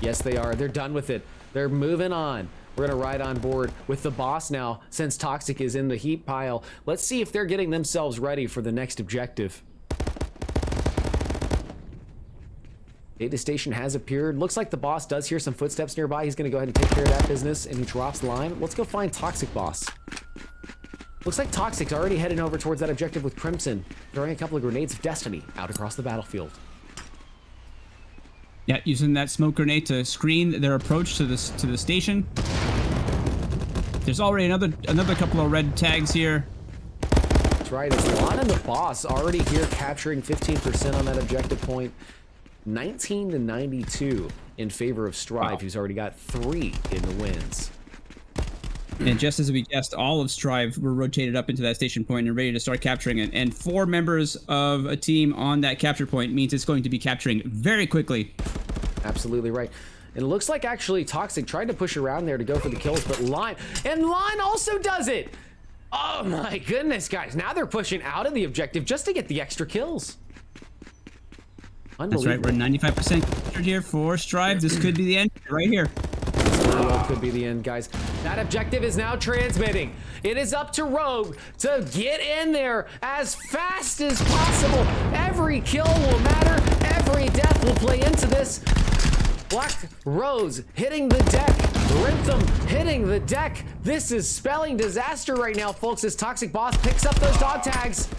Yes, they are. They're done with it. They're moving on. We're going to ride on board with the boss now since Toxic is in the heat pile. Let's see if they're getting themselves ready for the next objective. Data station has appeared. Looks like the boss does hear some footsteps nearby. He's going to go ahead and take care of that business, and he drops line. Let's go find Toxic Boss. Looks like Toxic's already heading over towards that objective with Crimson, throwing a couple of grenades of destiny out across the battlefield. Yeah, using that smoke grenade to screen their approach to the station. There's already another couple of red tags here. That's right. It's Lon and the boss already here capturing 15% on that objective point. 19-92 in favor of Str1ve, who's already got 3 in the wins. And just as we guessed, all of Str1ve were rotated up into that station point and ready to start capturing it. And 4 members of a team on that capture point means it's going to be capturing very quickly. Absolutely right. And it looks like actually Toxic tried to push around there to go for the kills, but Line also does it. Oh my goodness, guys. Now they're pushing out of the objective just to get the extra kills. That's right, we're 95% captured here for Str1ve. This could be the end right here. This very well could be the end, guys. That objective is now transmitting. It is up to Rogue to get in there as fast as possible. Every kill will matter. Every death will play into this. Black Rose hitting the deck. Rintham hitting the deck. This is spelling disaster right now, folks, as Toxic Boss picks up those dog tags.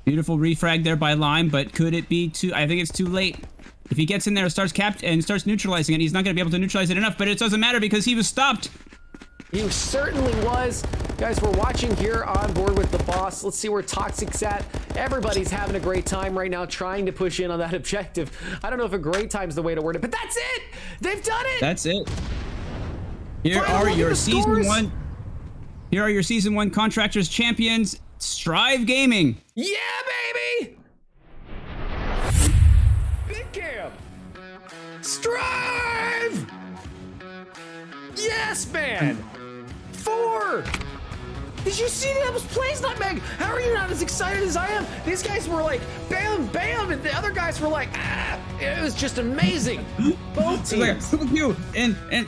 Beautiful refrag there by Lime, but could it be too... I think it's too late. If he gets in there and starts neutralizing it, he's not going to be able to neutralize it enough, but it doesn't matter because he was stopped. He certainly was. Guys, we're watching here on board with the boss. Let's see where Toxic's at. Everybody's having a great time right now trying to push in on that objective. I don't know if a great time's the way to word it, but that's it! They've done it! That's it. Here are your Season 1 Contractors champions, Str1ve Gaming. Yeah, baby! Big Cam! Str1ve! Yes, man! 4! Did you see that? It was Plays Nutmeg! How are you not as excited as I am? These guys were like, bam, bam, and the other guys were like, ah! It was just amazing. Both teams. Like, you and and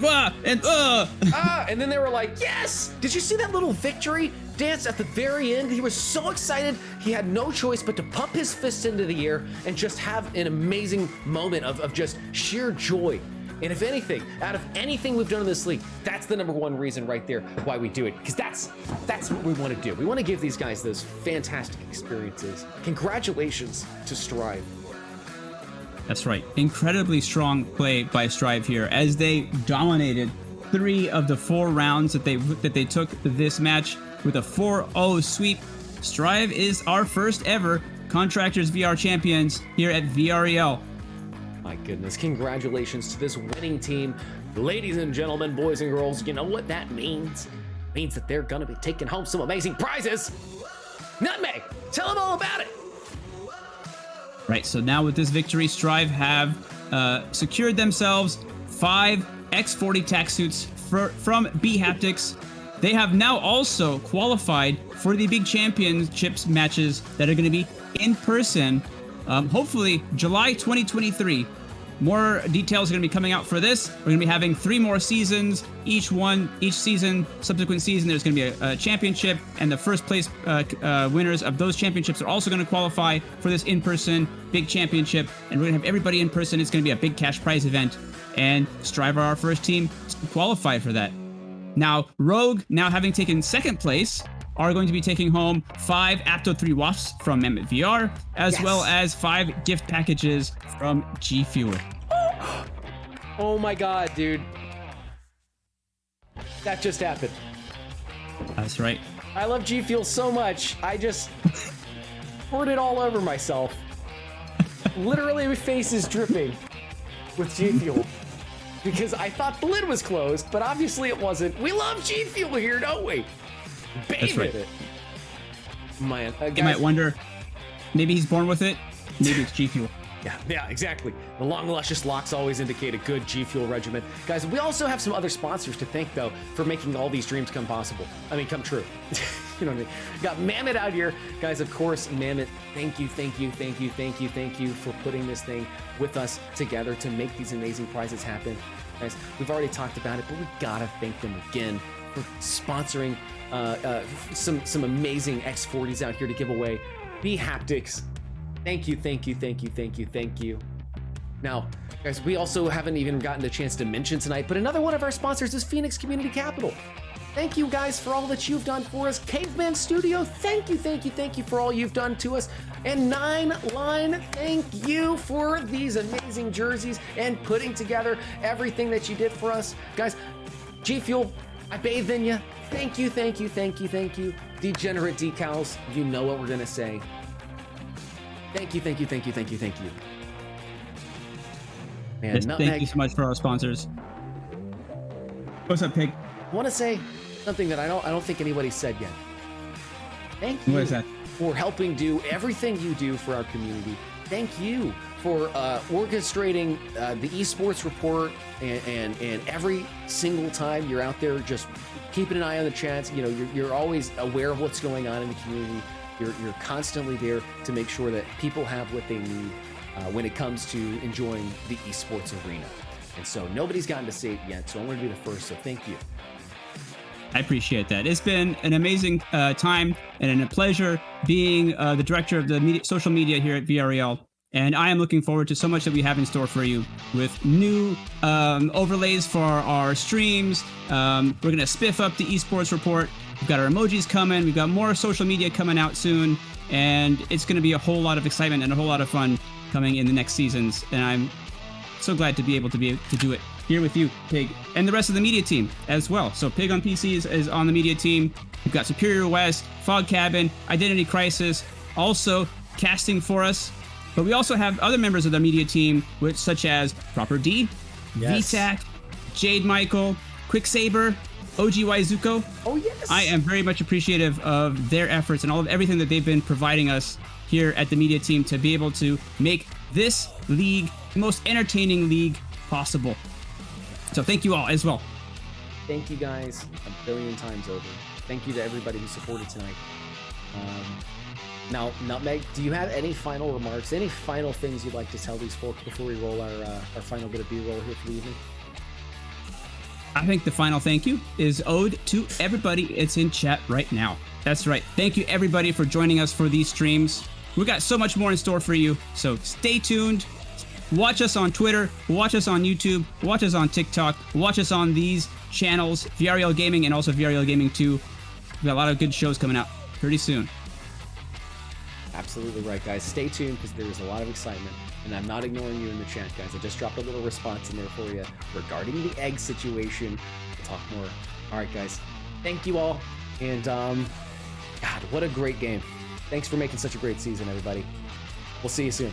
then they were like, yes! Did you see that little victory dance at the very end? He was so excited, he had no choice but to pump his fist into the air and just have an amazing moment of just sheer joy. And if anything, out of anything we've done in this league, that's the #1 reason right there why we do it. Because that's what we want to do. We want to give these guys those fantastic experiences. Congratulations to Str1ve. That's right. Incredibly strong play by Str1ve here as they dominated 3 of the 4 rounds that they took this match with a 4-0 sweep. Str1ve is our first ever Contractors VR champions here at VREL. My goodness, congratulations to this winning team. Ladies and gentlemen, boys and girls, you know what that means? It means that they're gonna be taking home some amazing prizes. Nutmeg, tell them all about it. Right, so now with this victory, Str1ve have secured themselves 5 X40 tac suits from bHaptics. They have now also qualified for the big championships matches that are going to be in person, hopefully July 2023. More details are going to be coming out for this. We're going to be having 3 more seasons. Each season, subsequent season, there's going to be a championship, and the first place winners of those championships are also going to qualify for this in-person big championship. And we're going to have everybody in person. It's going to be a big cash prize event, and Str1ve are our first team to qualify for that. Now, Rogue, now having taken second place, are going to be taking home 5 Apto 3 WAFs from Mamut VR, as well as 5 gift packages from GFuel. Oh my god, dude. That just happened. That's right. I love GFuel so much, I just poured it all over myself. Literally, my face is dripping with GFuel. Because I thought the lid was closed, but obviously it wasn't. We love GFuel here, don't we? That's right. It. Man, guys, you might wonder, maybe he's born with it, maybe it's GFuel. Yeah, exactly. The long, luscious locks always indicate a good GFuel regimen. Guys, we also have some other sponsors to thank, though, for making all these dreams come come true. You know what I mean? Got Mamut out here. Guys, of course, Mamut, thank you for putting this thing with us together to make these amazing prizes happen. Guys, we've already talked about it, but we gotta thank them again for sponsoring some amazing X40s out here to give away. bHaptics, thank you. Now, guys, we also haven't even gotten the chance to mention tonight, but another one of our sponsors is Phoenix Community Capital. Thank you guys for all that you've done for us. Caveman Studio, thank you for all you've done to us. And 9 Line, thank you for these amazing jerseys and putting together everything that you did for us. Guys, GFuel, I bathed in you. Thank you. Degenerate Decals, you know what we're gonna say. Thank you. Man, Yes, Nutmeg, thank you so much for our sponsors. What's up, Pig? I want to say something that I don't think anybody said yet. Thank you What is that? for helping do everything you do for our community. Thank you for orchestrating the Esports report and every single time you're out there just keeping an eye on the chats. You know, you're always aware of what's going on in the community. You're constantly there to make sure that people have what they need when it comes to enjoying the esports arena. And so nobody's gotten to say it yet, so I'm going to be the first, so thank you. I appreciate that. It's been an amazing time and a pleasure being the director of the social media here at VREL. And I am looking forward to so much that we have in store for you with new overlays for our streams. We're going to spiff up the esports report. We've got our emojis coming. We've got more social media coming out soon. And it's going to be a whole lot of excitement and a whole lot of fun coming in the next seasons. And I'm so glad to be able to do it here with you, Pig, and the rest of the media team as well. So Pig on PC is on the media team. We've got Superior West, Fog Cabin, Identity Crisis, also casting for us. But we also have other members of the media team, such as Proper D, VTAC, Jade Michael, Quicksaber, OGY Zuko. Oh, yes. I am very much appreciative of their efforts and all of everything that they've been providing us here at the media team to be able to make this league the most entertaining league possible. So thank you all as well. Thank you guys a billion times over. Thank you to everybody who supported tonight. Now, Nutmeg, do you have any final remarks, any final things you'd like to tell these folks before we roll our final bit of B-roll here for the evening? I think the final thank you is owed to everybody. It's in chat right now. That's right. Thank you, everybody, for joining us for these streams. We got so much more in store for you, so stay tuned. Watch us on Twitter, watch us on YouTube, watch us on TikTok, watch us on these channels, VREL Gaming and also VREL Gaming 2. We've got a lot of good shows coming out pretty soon. Absolutely right, guys. Stay tuned because there's a lot of excitement, and I'm not ignoring you in the chat, guys. I just dropped a little response in there for you regarding the egg situation. We'll talk more. All right, guys. Thank you all, and God, what a great game. Thanks for making such a great season, everybody. We'll see you soon.